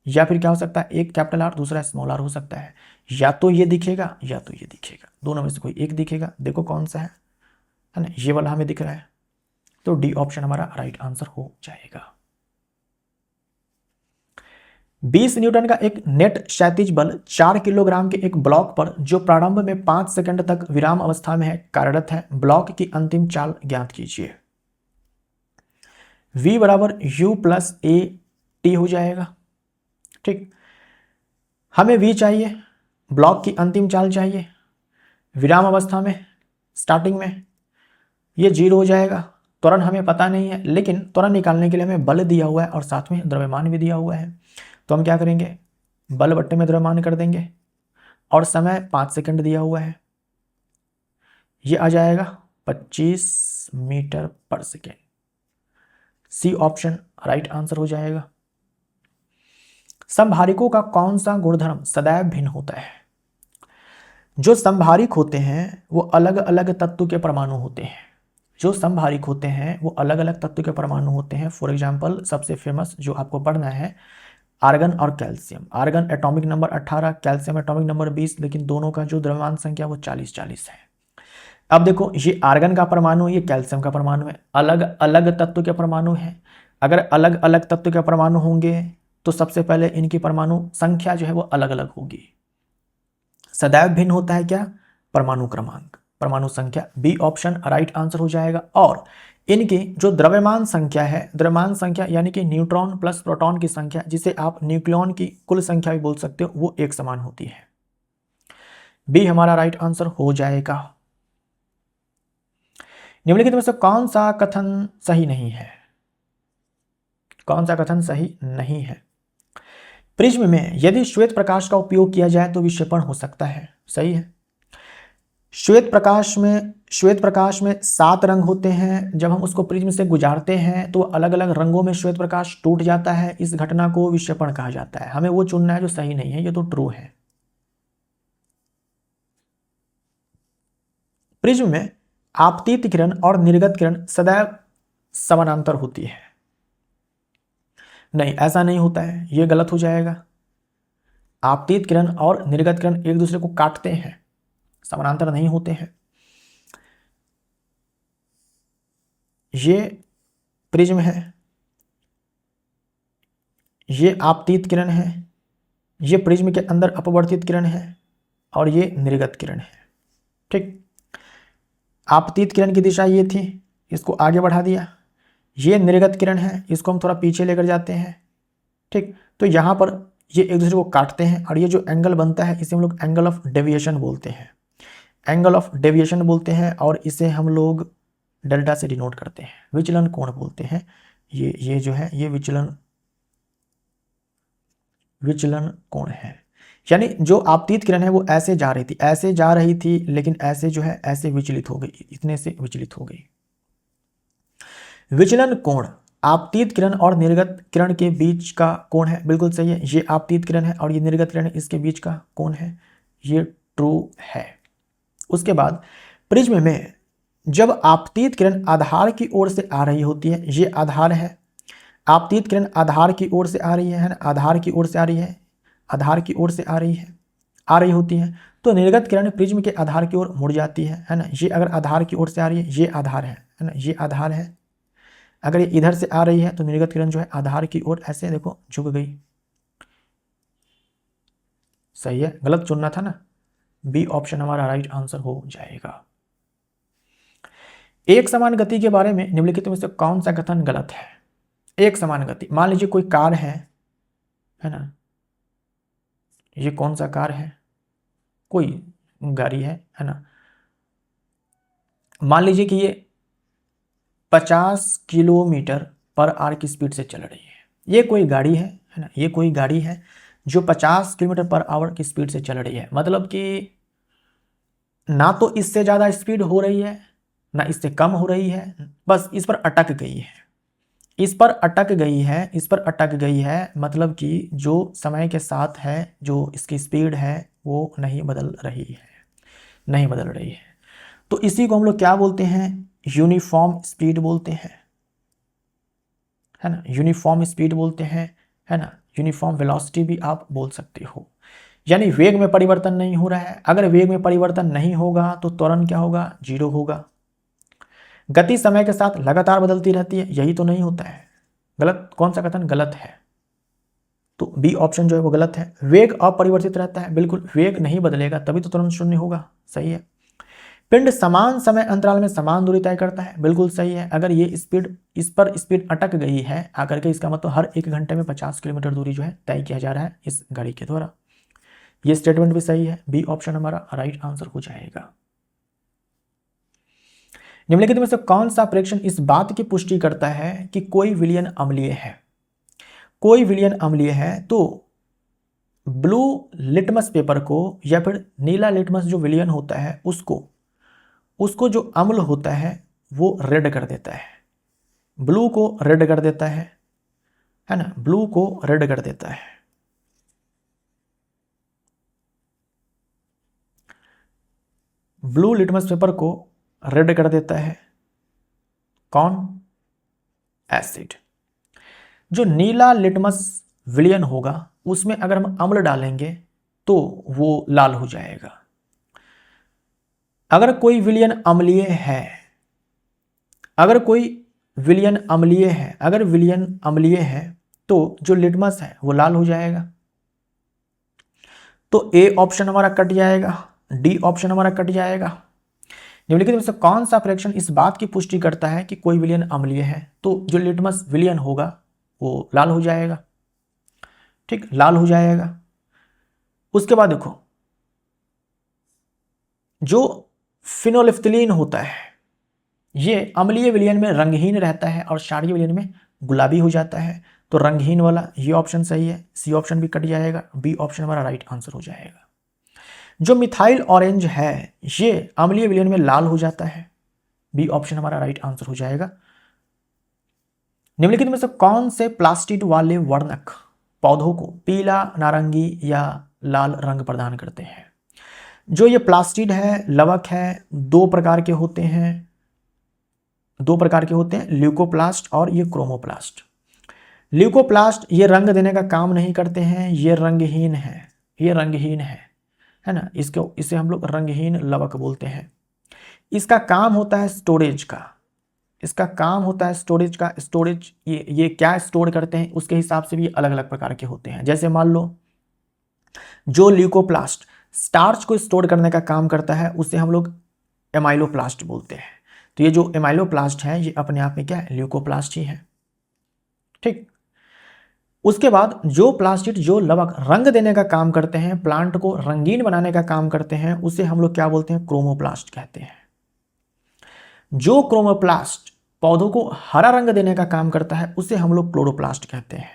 या फिर क्या हो सकता है, एक कैपिटल आर दूसरा स्मॉल आर हो सकता है। या तो ये दिखेगा या तो ये दिखेगा, दोनों में से कोई एक दिखेगा। देखो कौन सा है ना, ये वाला हमें दिख रहा है, तो डी ऑप्शन हमारा राइट आंसर हो जाएगा। 20 न्यूटन का एक नेट क्षैतिज बल 4 किलोग्राम के एक ब्लॉक पर जो प्रारंभ में 5 सेकंड तक विराम अवस्था में है कार्यरत है, ब्लॉक की अंतिम चाल ज्ञात कीजिए। V बराबर U प्लस ए टी हो जाएगा। ठीक, हमें V चाहिए, ब्लॉक की अंतिम चाल चाहिए, विराम अवस्था में स्टार्टिंग में ये 0 हो जाएगा। त्वरण हमें पता नहीं है, लेकिन त्वरण निकालने के लिए हमें बल दिया हुआ है और साथ में द्रव्यमान भी दिया हुआ है। तो हम क्या करेंगे, बल बट्टे में द्रव्यमान कर देंगे, और समय 5 सेकंड दिया हुआ है, ये आ जाएगा 25 metre per second. C option right answer हो जाएगा। संभारिकों का कौन सा गुणधर्म सदैव भिन्न होता है? जो संभारिक होते हैं वो अलग अलग तत्व के परमाणु होते हैं। जो संभारिक होते हैं वो अलग अलग तत्व के परमाणु होते हैं। फॉर एग्जाम्पल सबसे फेमस जो आपको पढ़ना है, आर्गन और calcium. Argon atomic number 18, calcium atomic number 20, लेकिन दोनों का जो द्रव्यमान संख्या वो 40-40 है। अब देखो, ये आर्गन का परमाणु, ये कैल्शियम का परमाणु है, अलग अलग तत्व के परमाणु है। अगर अलग अलग तत्व के परमाणु होंगे तो सबसे पहले इनकी परमाणु संख्या जो है वो अलग अलग होगी। सदैव भिन्न होता है क्या, परमाणु क्रमांक, परमाणु संख्या। बी ऑप्शन राइट आंसर हो जाएगा। और इनकी जो द्रव्यमान संख्या है, द्रव्यमान संख्या यानी कि न्यूट्रॉन प्लस प्रोटॉन की संख्या, जिसे आप न्यूक्लियॉन की कुल संख्या भी बोल सकते हो, वो एक समान होती है। बी हमारा राइट आंसर हो जाएगा। निम्नलिखित में से कौन सा कथन सही नहीं है? कौन सा कथन सही नहीं है? प्रिज्म में यदि श्वेत प्रकाश का उपयोग किया जाए तो विक्षेपण हो सकता है। सही है। श्वेत प्रकाश में 7 रंग होते हैं। जब हम उसको प्रिज्म से गुजारते हैं तो अलग अलग रंगों में श्वेत प्रकाश टूट जाता है। इस घटना को विक्षेपण कहा जाता है। हमें वो चुनना है जो सही नहीं है, ये तो ट्रू है। प्रिज्म में आपतित किरण और निर्गत किरण सदैव समानांतर होती है। नहीं, ऐसा नहीं होता है, ये गलत हो जाएगा। आपतित किरण और निर्गत किरण एक दूसरे को काटते हैं, समानांतर नहीं होते हैं। ये प्रिज्म है, ये आपतित किरण है, ये प्रिज्म के अंदर अपवर्तित किरण है, और ये निर्गत किरण है। ठीक, आपतित किरण की दिशा ये थी, इसको आगे बढ़ा दिया। ये निर्गत किरण है, इसको हम थोड़ा पीछे लेकर जाते हैं। ठीक, तो यहाँ पर ये एक दूसरे को काटते हैं, और ये जो एंगल बनता है इसे हम लोग एंगल ऑफ डेविएशन बोलते हैं। एंगल ऑफ डेविएशन बोलते हैं, और इसे हम लोग डेल्टा से डिनोट करते हैं, विचलन कोण बोलते हैं। ये जो है ये विचलन कोण है। यानी जो आपतित किरण है वो ऐसे जा रही थी, लेकिन ऐसे जो है ऐसे विचलित हो गई, इतने से विचलित हो गई। विचलन कोण आपतित किरण और निर्गत किरण के बीच का कोण है। बिल्कुल सही है, ये आपतित किरण है और ये निर्गत किरण है, इसके बीच का कोण है, ये ट्रू है। उसके बाद प्रिज्म में जब आपतित किरण आधार की ओर से आ रही होती है, ये आधार है, आपतित किरण आधार की ओर से आ रही है ना, आधार की ओर से आ रही है, आधार की ओर से आ रही होती है, तो निर्गत किरण प्रिज्म के आधार की ओर मुड़ जाती है ना। ये अगर आधार की ओर से आ रही है, ये आधार है ना, ये आधार है। अगर ये इधर से आ रही है तो निर्गत किरण जो है आधार की ओर ऐसे देखो झुक गई। सही है, गलत चुनना था ना, बी ऑप्शन हमारा राइट आंसर हो जाएगा। एक समान गति के बारे में निम्नलिखित में से कौन सा कथन गलत है? एक समान गति, मान लीजिए कोई कार है ना, ये कौन सा कार है, कोई गाड़ी है ना, मान लीजिए कि ये 50 किलोमीटर पर आवर की स्पीड से चल रही है। ये कोई गाड़ी है ना, ये कोई गाड़ी है जो 50 किलोमीटर पर आवर की स्पीड से चल रही है। मतलब कि ना तो इससे ज़्यादा स्पीड हो रही है ना इससे कम हो रही है, बस इस पर अटक गई है, इस पर अटक गई है, इस पर अटक गई है। मतलब कि जो समय के साथ है जो इसकी स्पीड है वो नहीं बदल रही है, नहीं बदल रही है। तो इसी को हम लोग क्या बोलते हैं? यूनिफॉर्म स्पीड बोलते हैं, है ना, यूनिफॉर्म स्पीड बोलते हैं, है ना, यूनिफॉर्म वेलोसिटी भी आप बोल सकते हो। यानी वेग में परिवर्तन नहीं हो रहा है। अगर वेग में परिवर्तन नहीं होगा तो त्वरण क्या होगा? जीरो होगा। गति समय के साथ लगातार बदलती रहती है, यही तो नहीं होता है। गलत, कौन सा कथन गलत है? तो बी ऑप्शन जो है वो गलत है। वेग अपरिवर्तित रहता है, बिल्कुल वेग नहीं बदलेगा तभी तो तुरंत शून्य होगा, सही है। पिंड समान समय अंतराल में समान दूरी तय करता है, बिल्कुल सही है। अगर ये स्पीड, इस पर स्पीड अटक गई है आकर के, इसका मतलब हर 1 घंटे में 50 किलोमीटर दूरी जो है तय किया जा रहा है इस गाड़ी के द्वारा। ये स्टेटमेंट भी सही है, बी ऑप्शन हमारा राइट आंसर हो जाएगा। निम्नलिखित में से कौन सा प्रेक्षण इस बात की पुष्टि करता है कि कोई विलयन अम्लीय है? कोई विलयन अम्लीय है तो ब्लू लिटमस पेपर को या फिर नीला लिटमस जो विलयन होता है उसको जो अम्ल होता है वो रेड कर देता है, ब्लू को रेड कर देता है ना, ब्लू को रेड कर देता है। ब्लू लिटमस पेपर को रेड कर देता है कौन? एसिड। जो नीला लिटमस विलयन होगा उसमें अगर हम अम्ल डालेंगे तो वो लाल हो जाएगा। अगर कोई विलयन अम्लीय है, अगर कोई विलयन अम्लीय है, अगर विलयन अम्लीय है तो जो लिटमस है वो लाल हो जाएगा। तो ए ऑप्शन हमारा कट जाएगा, डी ऑप्शन हमारा कट जाएगा। निम्नलिखित में से कौन सा फ्रैक्शन इस बात की पुष्टि करता है कि कोई विलयन अम्लीय है? तो जो लिटमस विलयन होगा वो लाल हो जाएगा, ठीक, लाल हो जाएगा। उसके बाद देखो, जो फिनोलिफ्थिलीन होता है ये अम्लीय विलयन में रंगहीन रहता है और क्षारीय विलयन में गुलाबी हो जाता है। तो रंगहीन वाला ये ऑप्शन सही है, सी ऑप्शन भी कट जाएगा, बी ऑप्शन हमारा राइट आंसर हो जाएगा। जो मिथाइल ऑरेंज है ये अम्लीय विलयन में लाल हो जाता है, बी ऑप्शन हमारा राइट आंसर हो जाएगा। निम्नलिखित में से कौन से प्लास्टिड वाले वर्णक पौधों को पीला, नारंगी या लाल रंग प्रदान करते हैं? जो ये प्लास्टिड है, लवक है, दो प्रकार के होते हैं, ल्यूकोप्लास्ट और ये क्रोमोप्लास्ट। ल्यूकोप्लास्ट ये रंग देने का काम नहीं करते हैं, ये रंगहीन है, ये रंगहीन है ना, इसे हम लोग रंगहीन लवक बोलते हैं। इसका काम होता है स्टोरेज का, इसका काम होता है स्टोरेज का। स्टोरेज ये क्या स्टोर करते हैं उसके हिसाब से भी अलग अलग प्रकार के होते हैं। जैसे मान लो जो ल्यूकोप्लास्ट स्टार्च को स्टोर करने का काम करता है उसे हम लोग एमाइलोप्लास्ट बोलते हैं। तो ये जो एमाइलोप्लास्ट है ये अपने आप में क्या है? ल्यूकोप्लास्ट ही है, ठीक। उसके बाद जो प्लास्टिड, जो लवक रंग देने का काम करते हैं, प्लांट को रंगीन बनाने का काम करते हैं, उसे हम लोग क्या बोलते हैं? क्रोमोप्लास्ट कहते हैं। जो क्रोमोप्लास्ट पौधों को हरा रंग देने का काम करता है उसे हम लोग क्लोरोप्लास्ट कहते हैं।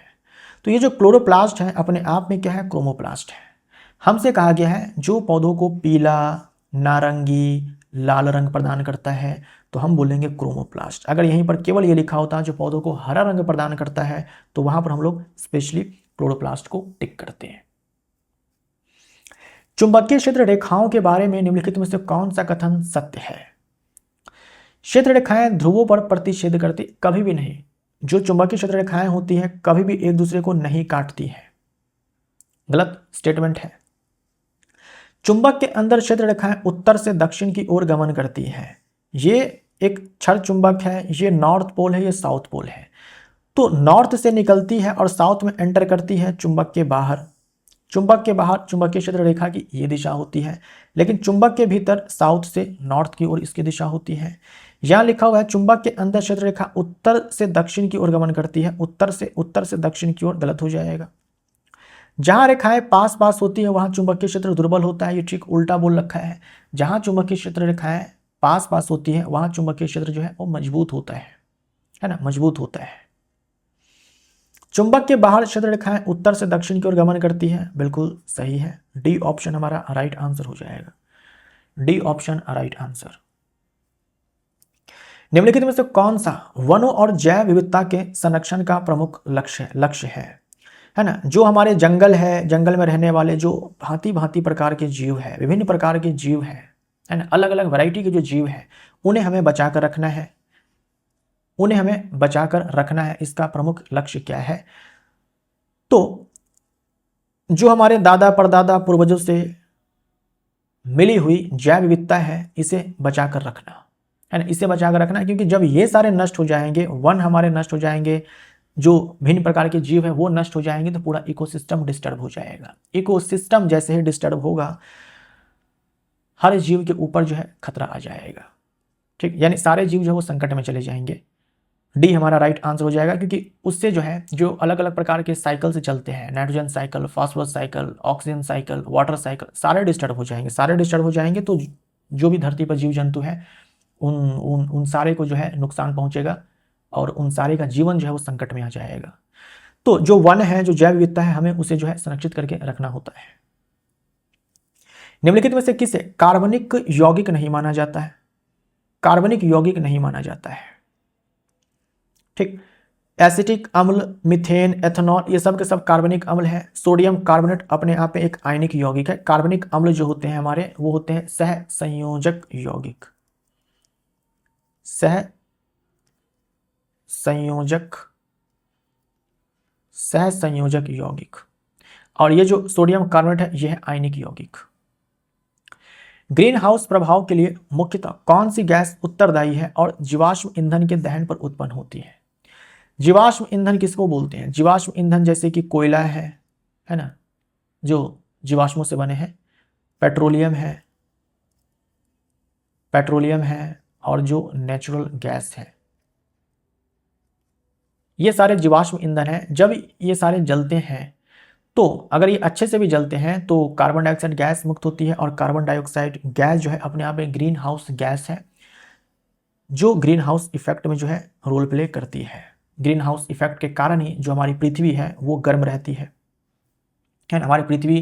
तो ये जो क्लोरोप्लास्ट है अपने आप में क्या है? क्रोमोप्लास्ट है। हमसे कहा गया है जो पौधों को पीला, नारंगी, लाल रंग प्रदान करता है तो हम बोलेंगे क्रोमोप्लास्ट। अगर यहीं पर केवल ये लिखा होता जो पौधों को हरा रंग प्रदान करता है तो वहां पर हम लोग स्पेशली क्लोरोप्लास्ट को टिक करते हैं। चुंबकीय क्षेत्र रेखाओं के बारे में निम्नलिखित में से कौन सा कथन सत्य है? क्षेत्र रेखाएं ध्रुवों पर प्रतिच्छेद करती कभी भी नहीं। जो चुंबकीय क्षेत्र रेखाएं होती हैं कभी भी एक दूसरे को नहीं काटती हैं, गलत स्टेटमेंट है। चुंबक के अंदर क्षेत्र रेखाएं उत्तर से दक्षिण की ओर गमन करती हैं। ये एक क्षण चुंबक है, ये नॉर्थ पोल है, ये साउथ पोल है। तो नॉर्थ से निकलती है और साउथ में एंटर करती है चुंबक के बाहर। चुंबक के बाहर चुंबकीय क्षेत्र रेखा की ये दिशा होती है, लेकिन चुंबक के भीतर साउथ से नॉर्थ की ओर इसकी दिशा होती है। यहाँ लिखा हुआ है चुंबक के अंदर क्षेत्र रेखा उत्तर से दक्षिण की ओर गमन करती है। उत्तर से दक्षिण की ओर गलत हो जाएगा। जहां रेखाएं पास पास होती है वहां चुंबकीय क्षेत्र दुर्बल होता है, ये ठीक उल्टा बोल रखा है। जहां चुंबकीय क्षेत्र रेखाएं पास पास होती है वहां चुंबकीय क्षेत्र जो है वो मजबूत होता है ना, मजबूत होता है। चुंबक के बाहर क्षेत्र रेखाएं उत्तर से दक्षिण की ओर गमन करती है, बिल्कुल सही है। डी ऑप्शन हमारा राइट आंसर हो जाएगा। D option right answer. निम्नलिखित में से कौन सा वनों और जैव विविधता के संरक्षण का प्रमुख लक्ष्य है ना। जो हमारे जंगल है, जंगल में रहने वाले जो भांति भांति प्रकार के जीव है, विभिन्न प्रकार के जीव है ना, अलग अलग वैरायटी के जो जीव है उन्हें हमें बचाकर रखना है, उन्हें हमें बचाकर रखना है। इसका प्रमुख लक्ष्य क्या है? तो जो हमारे दादा परदादा पूर्वजों से मिली हुई जैव विविधता है इसे बचाकर रखना है ना, इसे बचाकर रखना, क्योंकि जब ये सारे नष्ट हो जाएंगे, वन हमारे नष्ट हो जाएंगे, जो भिन्न प्रकार के जीव है वो नष्ट हो जाएंगे, तो पूरा इकोसिस्टम डिस्टर्ब हो जाएगा। इकोसिस्टम जैसे ही डिस्टर्ब होगा हर जीव के ऊपर जो है खतरा आ जाएगा, ठीक, यानी सारे जीव जो है वो संकट में चले जाएंगे। डी हमारा राइट आंसर हो जाएगा, क्योंकि उससे जो है जो अलग अलग प्रकार के साइकिल से चलते हैं, nitrogen cycle, phosphorus cycle, oxygen cycle, water cycle, सारे डिस्टर्ब हो जाएंगे। सारे डिस्टर्ब हो जाएंगे तो जो भी धरती पर जीव जंतु है उन सारे को जो है नुकसान पहुंचेगा और उन सारे का जीवन जो है वो संकट में आ जाएगा। तो जो वन है, जो जैव विविधता है, हमें उसे जो है संरक्षित करके रखना होता है। निम्नलिखित में से किसे कार्बनिक यौगिक नहीं माना जाता है? कार्बनिक यौगिक नहीं माना जाता है, ठीक। एसिटिक अम्ल, मीथेन, एथेनॉल, ये सब के सब कार्बनिक अम्ल है। सोडियम कार्बोनेट अपने आप में एक आयनिक यौगिक है। कार्बनिक अम्ल जो होते हैं हमारे वो होते हैं सह संयोजक यौगिक, सह संयोजक यौगिक। और ये जो सोडियम कार्बोनेट है ये है आयनिक यौगिक। ग्रीन हाउस प्रभाव के लिए मुख्यतः कौन सी गैस उत्तरदायी है और जीवाश्म ईंधन के दहन पर उत्पन्न होती है? जीवाश्म ईंधन किसको बोलते हैं? जीवाश्म ईंधन जैसे कि कोयला है ना, जो जीवाश्मों से बने हैं, पेट्रोलियम है और जो नेचुरल गैस है, ये सारे जीवाश्म ईंधन हैं। जब ये सारे जलते हैं तो अगर ये अच्छे से भी जलते हैं तो कार्बन डाइऑक्साइड गैस मुक्त होती है, और कार्बन डाइऑक्साइड गैस जो है अपने आप में ग्रीन हाउस गैस है, जो ग्रीन हाउस इफेक्ट में जो है रोल प्ले करती है। ग्रीन हाउस इफेक्ट के कारण ही जो हमारी पृथ्वी है वो गर्म रहती है ना। हमारी पृथ्वी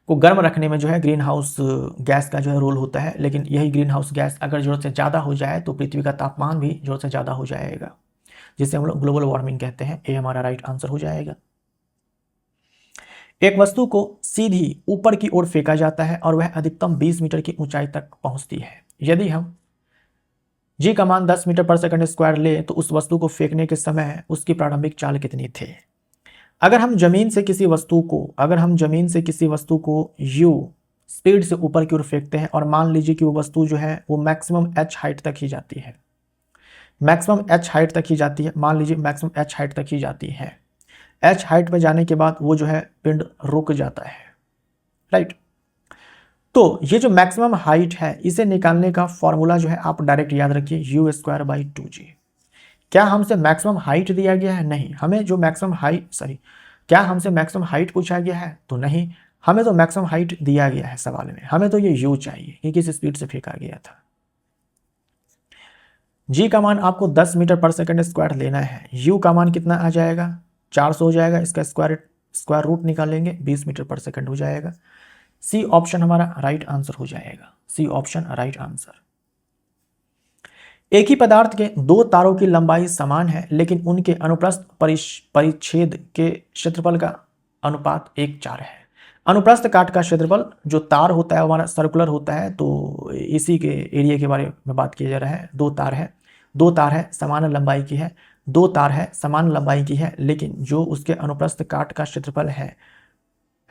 को गर्म रखने में जो है ग्रीन हाउस गैस का जो है रोल होता है, लेकिन यही ग्रीन हाउस गैस अगर जरूरत से ज़्यादा हो जाए तो पृथ्वी का तापमान भी जरूरत से ज़्यादा हो जाएगा, जिसे हम लोग ग्लोबल वार्मिंग कहते हैं। ये हमारा राइट आंसर हो जाएगा। एक वस्तु को सीधी ऊपर की ओर फेंका जाता है और वह अधिकतम 20 मीटर की ऊंचाई तक पहुंचती है। यदि हम जी का मान 10 मीटर पर सेकंड स्क्वायर ले तो उस वस्तु को फेंकने के समय उसकी प्रारंभिक चाल कितनी थी? अगर हम जमीन से किसी वस्तु को यू स्पीड से ऊपर की ओर फेंकते हैं और मान लीजिए कि वो वस्तु जो है वो मैक्सिमम एच हाइट तक ही जाती है, मान लीजिए मैक्सिमम एच हाइट तक ही जाती है। एच हाइट पे जाने के बाद वो जो है पिंड रुक जाता है, राइट। तो ये जो मैक्सिमम हाइट है इसे निकालने का फॉर्मूला जो है आप डायरेक्ट याद रखिए, u²/2g। क्या हमसे मैक्सिमम हाइट दिया गया है? नहीं। हमें जो क्या हमसे मैक्सिमम हाइट पूछा गया है? तो नहीं, हमें तो मैक्सिमम हाइट दिया गया है सवाल में, हमें तो ये u चाहिए कि किस स्पीड से फेंका गया था। g का मान आपको 10 मीटर पर सेकंड स्क्वायर लेना है, u का मान कितना आ जाएगा? 400 हो जाएगा, इसका स्क्वायर रूट निकालेंगे, 20 मीटर पर सेकंड हो जाएगा। सी ऑप्शन हमारा राइट आंसर हो जाएगा, सी ऑप्शन राइट आंसर। एक ही पदार्थ के दो तारों की लंबाई समान है लेकिन उनके अनुप्रस्थ परिच्छेद के क्षेत्रफल का अनुपात 1:4 है। अनुप्रस्थ काट का क्षेत्रफल जो तार होता है हमारा सर्कुलर होता है, तो इसी के एरिया के बारे में बात किया जा रहा है। दो तार है, समान लंबाई की है, दो तार है, समान लंबाई की है, लेकिन जो उसके अनुप्रस्थ काट का क्षेत्रफल है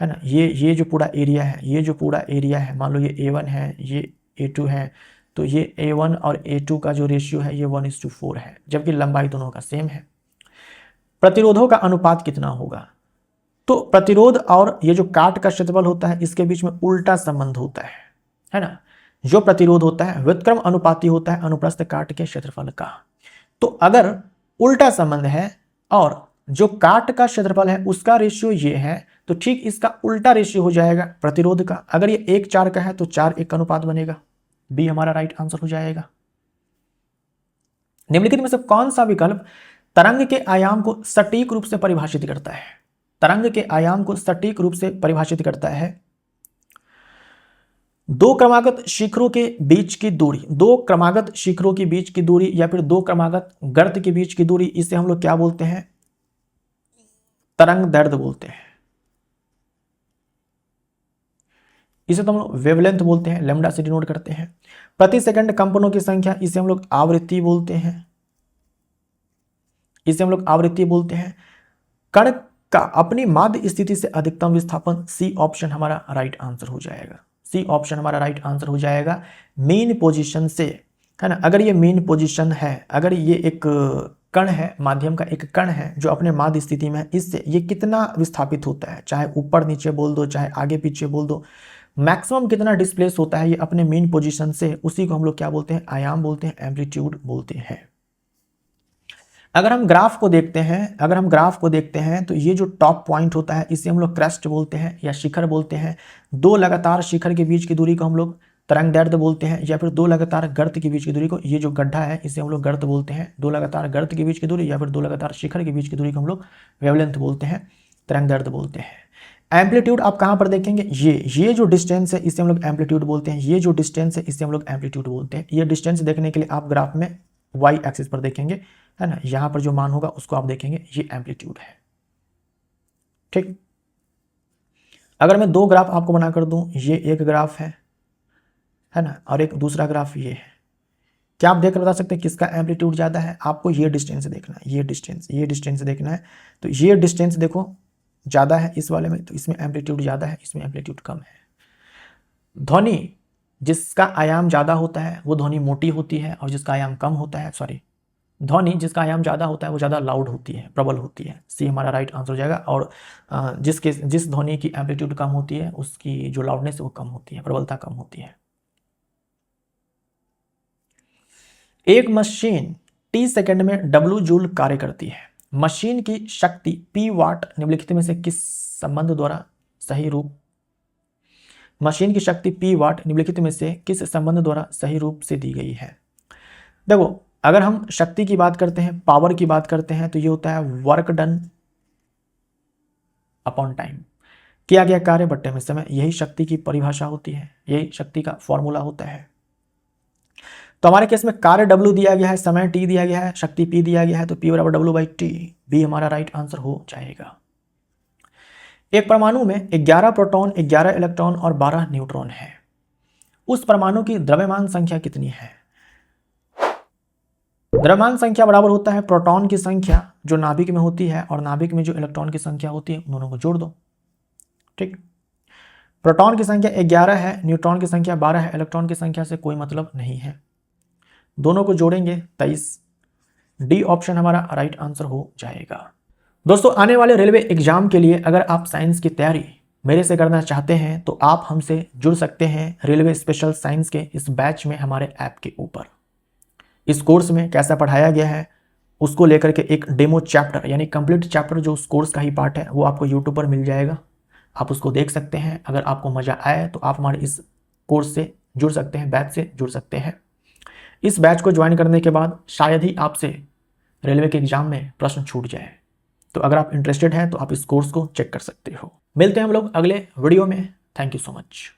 ना, ये जो पूरा एरिया है, ये जो पूरा एरिया है, मान लो ये A1 है, ये A2 है, तो ये A1 और A2 का जो रेशियो है ये 1:4 है, जबकि लंबाई दोनों का सेम है। प्रतिरोधों का अनुपात कितना होगा? तो प्रतिरोध और ये जो काट का क्षेत्रफल होता है इसके बीच में उल्टा संबंध होता है ना। जो प्रतिरोध होता है व्युत्क्रम अनुपाती होता है अनुप्रस्थ काट के क्षेत्रफल का। तो अगर उल्टा संबंध है और जो काट का क्षेत्रफल है उसका रेशियो ये है, तो ठीक इसका उल्टा रेशियो हो जाएगा प्रतिरोध का। अगर ये 1:4 का है तो 4:1 का अनुपात बनेगा। बी हमारा राइट आंसर हो जाएगा। निम्नलिखित में से कौन सा विकल्प तरंग के आयाम को सटीक रूप से परिभाषित करता है? तरंग के आयाम को सटीक रूप से परिभाषित करता है दो क्रमागत शिखरों के बीच की दूरी, दो क्रमागत शिखरों के बीच की दूरी या फिर दो क्रमागत गर्त के बीच की दूरी, इसे हम लोग क्या बोलते हैं? तरंग दैर्ध्य बोलते हैं। इसे तो हम लोग वेवलेंथ बोलते हैं, लैम्डा से डिनोट करते हैं। प्रति सेकंड कंपनों की संख्या, इसे हम लोग आवृत्ति बोलते हैं, इसे हम लोग आवृत्ति बोलते हैं। कण का अपनी माध्य स्थिति से अधिकतम विस्थापन, सी ऑप्शन हमारा राइट आंसर हो जाएगा। सी ऑप्शन हमारा राइट आंसर हो जाएगा। मेन पोजीशन से, है ना, अगर ये मेन पोजीशन है, अगर ये एक कण है, माध्यम का एक कण है जो अपने माध्य स्थिति में है, इससे ये कितना विस्थापित होता है, चाहे ऊपर नीचे बोल दो, चाहे आगे पीछे बोल दो, मैक्सिमम कितना डिस्प्लेस होता है ये अपने मेन पोजीशन से, उसी को हम लोग क्या बोलते हैं? आयाम बोलते हैं, एम्पलीट्यूड बोलते हैं। अगर हम ग्राफ को देखते हैं, अगर हम ग्राफ को देखते हैं तो ये जो टॉप पॉइंट होता है इसे हम लोग क्रेस्ट बोलते हैं या शिखर बोलते हैं। दो लगातार शिखर के बीच की दूरी को हम लोग तरंग दैर्ध्य बोलते हैं, या फिर दो लगातार गर्त के बीच की दूरी को, ये जो गड्ढा है इसे हम लोग गर्त बोलते हैं। दो लगातार गर्त के बीच की दूरी या फिर दो लगातार शिखर के बीच की दूरी को हम लोग वेवलेंथ बोलते हैं, तरंग दैर्ध्य बोलते हैं। एम्पलीट्यूड आप कहाँ पर देखेंगे? ये जो डिस्टेंस है इसे हम लोग एम्पलीट्यूड बोलते हैं, ये जो डिस्टेंस है इसे हम लोग एम्पलीट्यूड बोलते हैं। ये डिस्टेंस देखने के लिए आप ग्राफ में वाई एक्सिस पर देखेंगे, है ना, यहां पर जो मान होगा उसको आप देखेंगे, ये एम्पलीट्यूड है। ठीक, अगर मैं दो ग्राफ आपको बना कर दूं, ये एक ग्राफ है ना, और एक दूसरा ग्राफ ये है, क्या आप देख बता सकते हैं किसका एम्पलीट्यूड ज्यादा है? आपको ये डिस्टेंस देखना है, ये डिस्टेंस देखना है। तो ये डिस्टेंस देखो ज्यादा है इस वाले में, तो इसमें एम्पलीट्यूड ज्यादा है, इसमें एम्पलीट्यूड कम है। ध्वनि जिसका आयाम ज्यादा होता है वो ध्वनि मोटी होती है, और जिसका आयाम कम होता है, ध्वनि जिसका आयाम ज़्यादा होता है वो ज़्यादा लाउड होती है, प्रबल होती है। सी हमारा राइट आंसर हो जाएगा। और जिस ध्वनि की एम्पलीट्यूड कम होती है उसकी जो लाउडनेस है वो कम होती है, प्रबलता कम होती है। एक मशीन T सेकंड में W जूल कार्य करती है। मशीन की शक्ति P वाट निम्नलिखित में से किस संबंध द्वारा सही रूप मशीन की शक्ति P वाट निम्नलिखित में से किस संबंध द्वारा सही रूप से दी गई है? देखो, अगर हम शक्ति की बात करते हैं, पावर की बात करते हैं, तो ये होता है वर्क डन अपॉन टाइम, किया गया कार्य बट्टे में समय। यही शक्ति की परिभाषा होती है, यही शक्ति का फॉर्मूला होता है। तो हमारे केस में कार्य W दिया गया है, समय T दिया गया है, शक्ति P दिया गया है, तो P बराबर W/T, बी हमारा राइट आंसर हो जाएगा। एक परमाणु में 11 प्रोटॉन, 11 इलेक्ट्रॉन और 12 न्यूट्रॉन है। उस परमाणु की द्रव्यमान संख्या कितनी है? द्रव्यमान संख्या बराबर होता है प्रोटॉन की संख्या जो नाभिक में होती है और नाभिक में जो इलेक्ट्रॉन की संख्या होती है, दोनों को जोड़ दो। ठीक, प्रोटॉन की संख्या 11 है, न्यूट्रॉन की संख्या 12 है, इलेक्ट्रॉन की संख्या से कोई मतलब नहीं है, दोनों को जोड़ेंगे 23। डी ऑप्शन हमारा राइट आंसर हो जाएगा। दोस्तों, आने वाले रेलवे एग्जाम के लिए अगर आप साइंस की तैयारी मेरे से करना चाहते हैं तो आप हमसे जुड़ सकते हैं रेलवे स्पेशल साइंस के इस बैच में हमारे ऐप के ऊपर। इस कोर्स में कैसा पढ़ाया गया है उसको लेकर के एक डेमो चैप्टर, यानी कंप्लीट चैप्टर जो उस कोर्स का ही पार्ट है, वो आपको यूट्यूब पर मिल जाएगा, आप उसको देख सकते हैं। अगर आपको मज़ा आए तो आप हमारे इस कोर्स से जुड़ सकते हैं, बैच से जुड़ सकते हैं। इस बैच को ज्वाइन करने के बाद शायद ही आपसे रेलवे के एग्जाम में प्रश्न छूट जाए, तो अगर आप इंटरेस्टेड हैं तो आप इस कोर्स को चेक कर सकते हो। मिलते हैं हम लोग अगले वीडियो में। Thank you so much.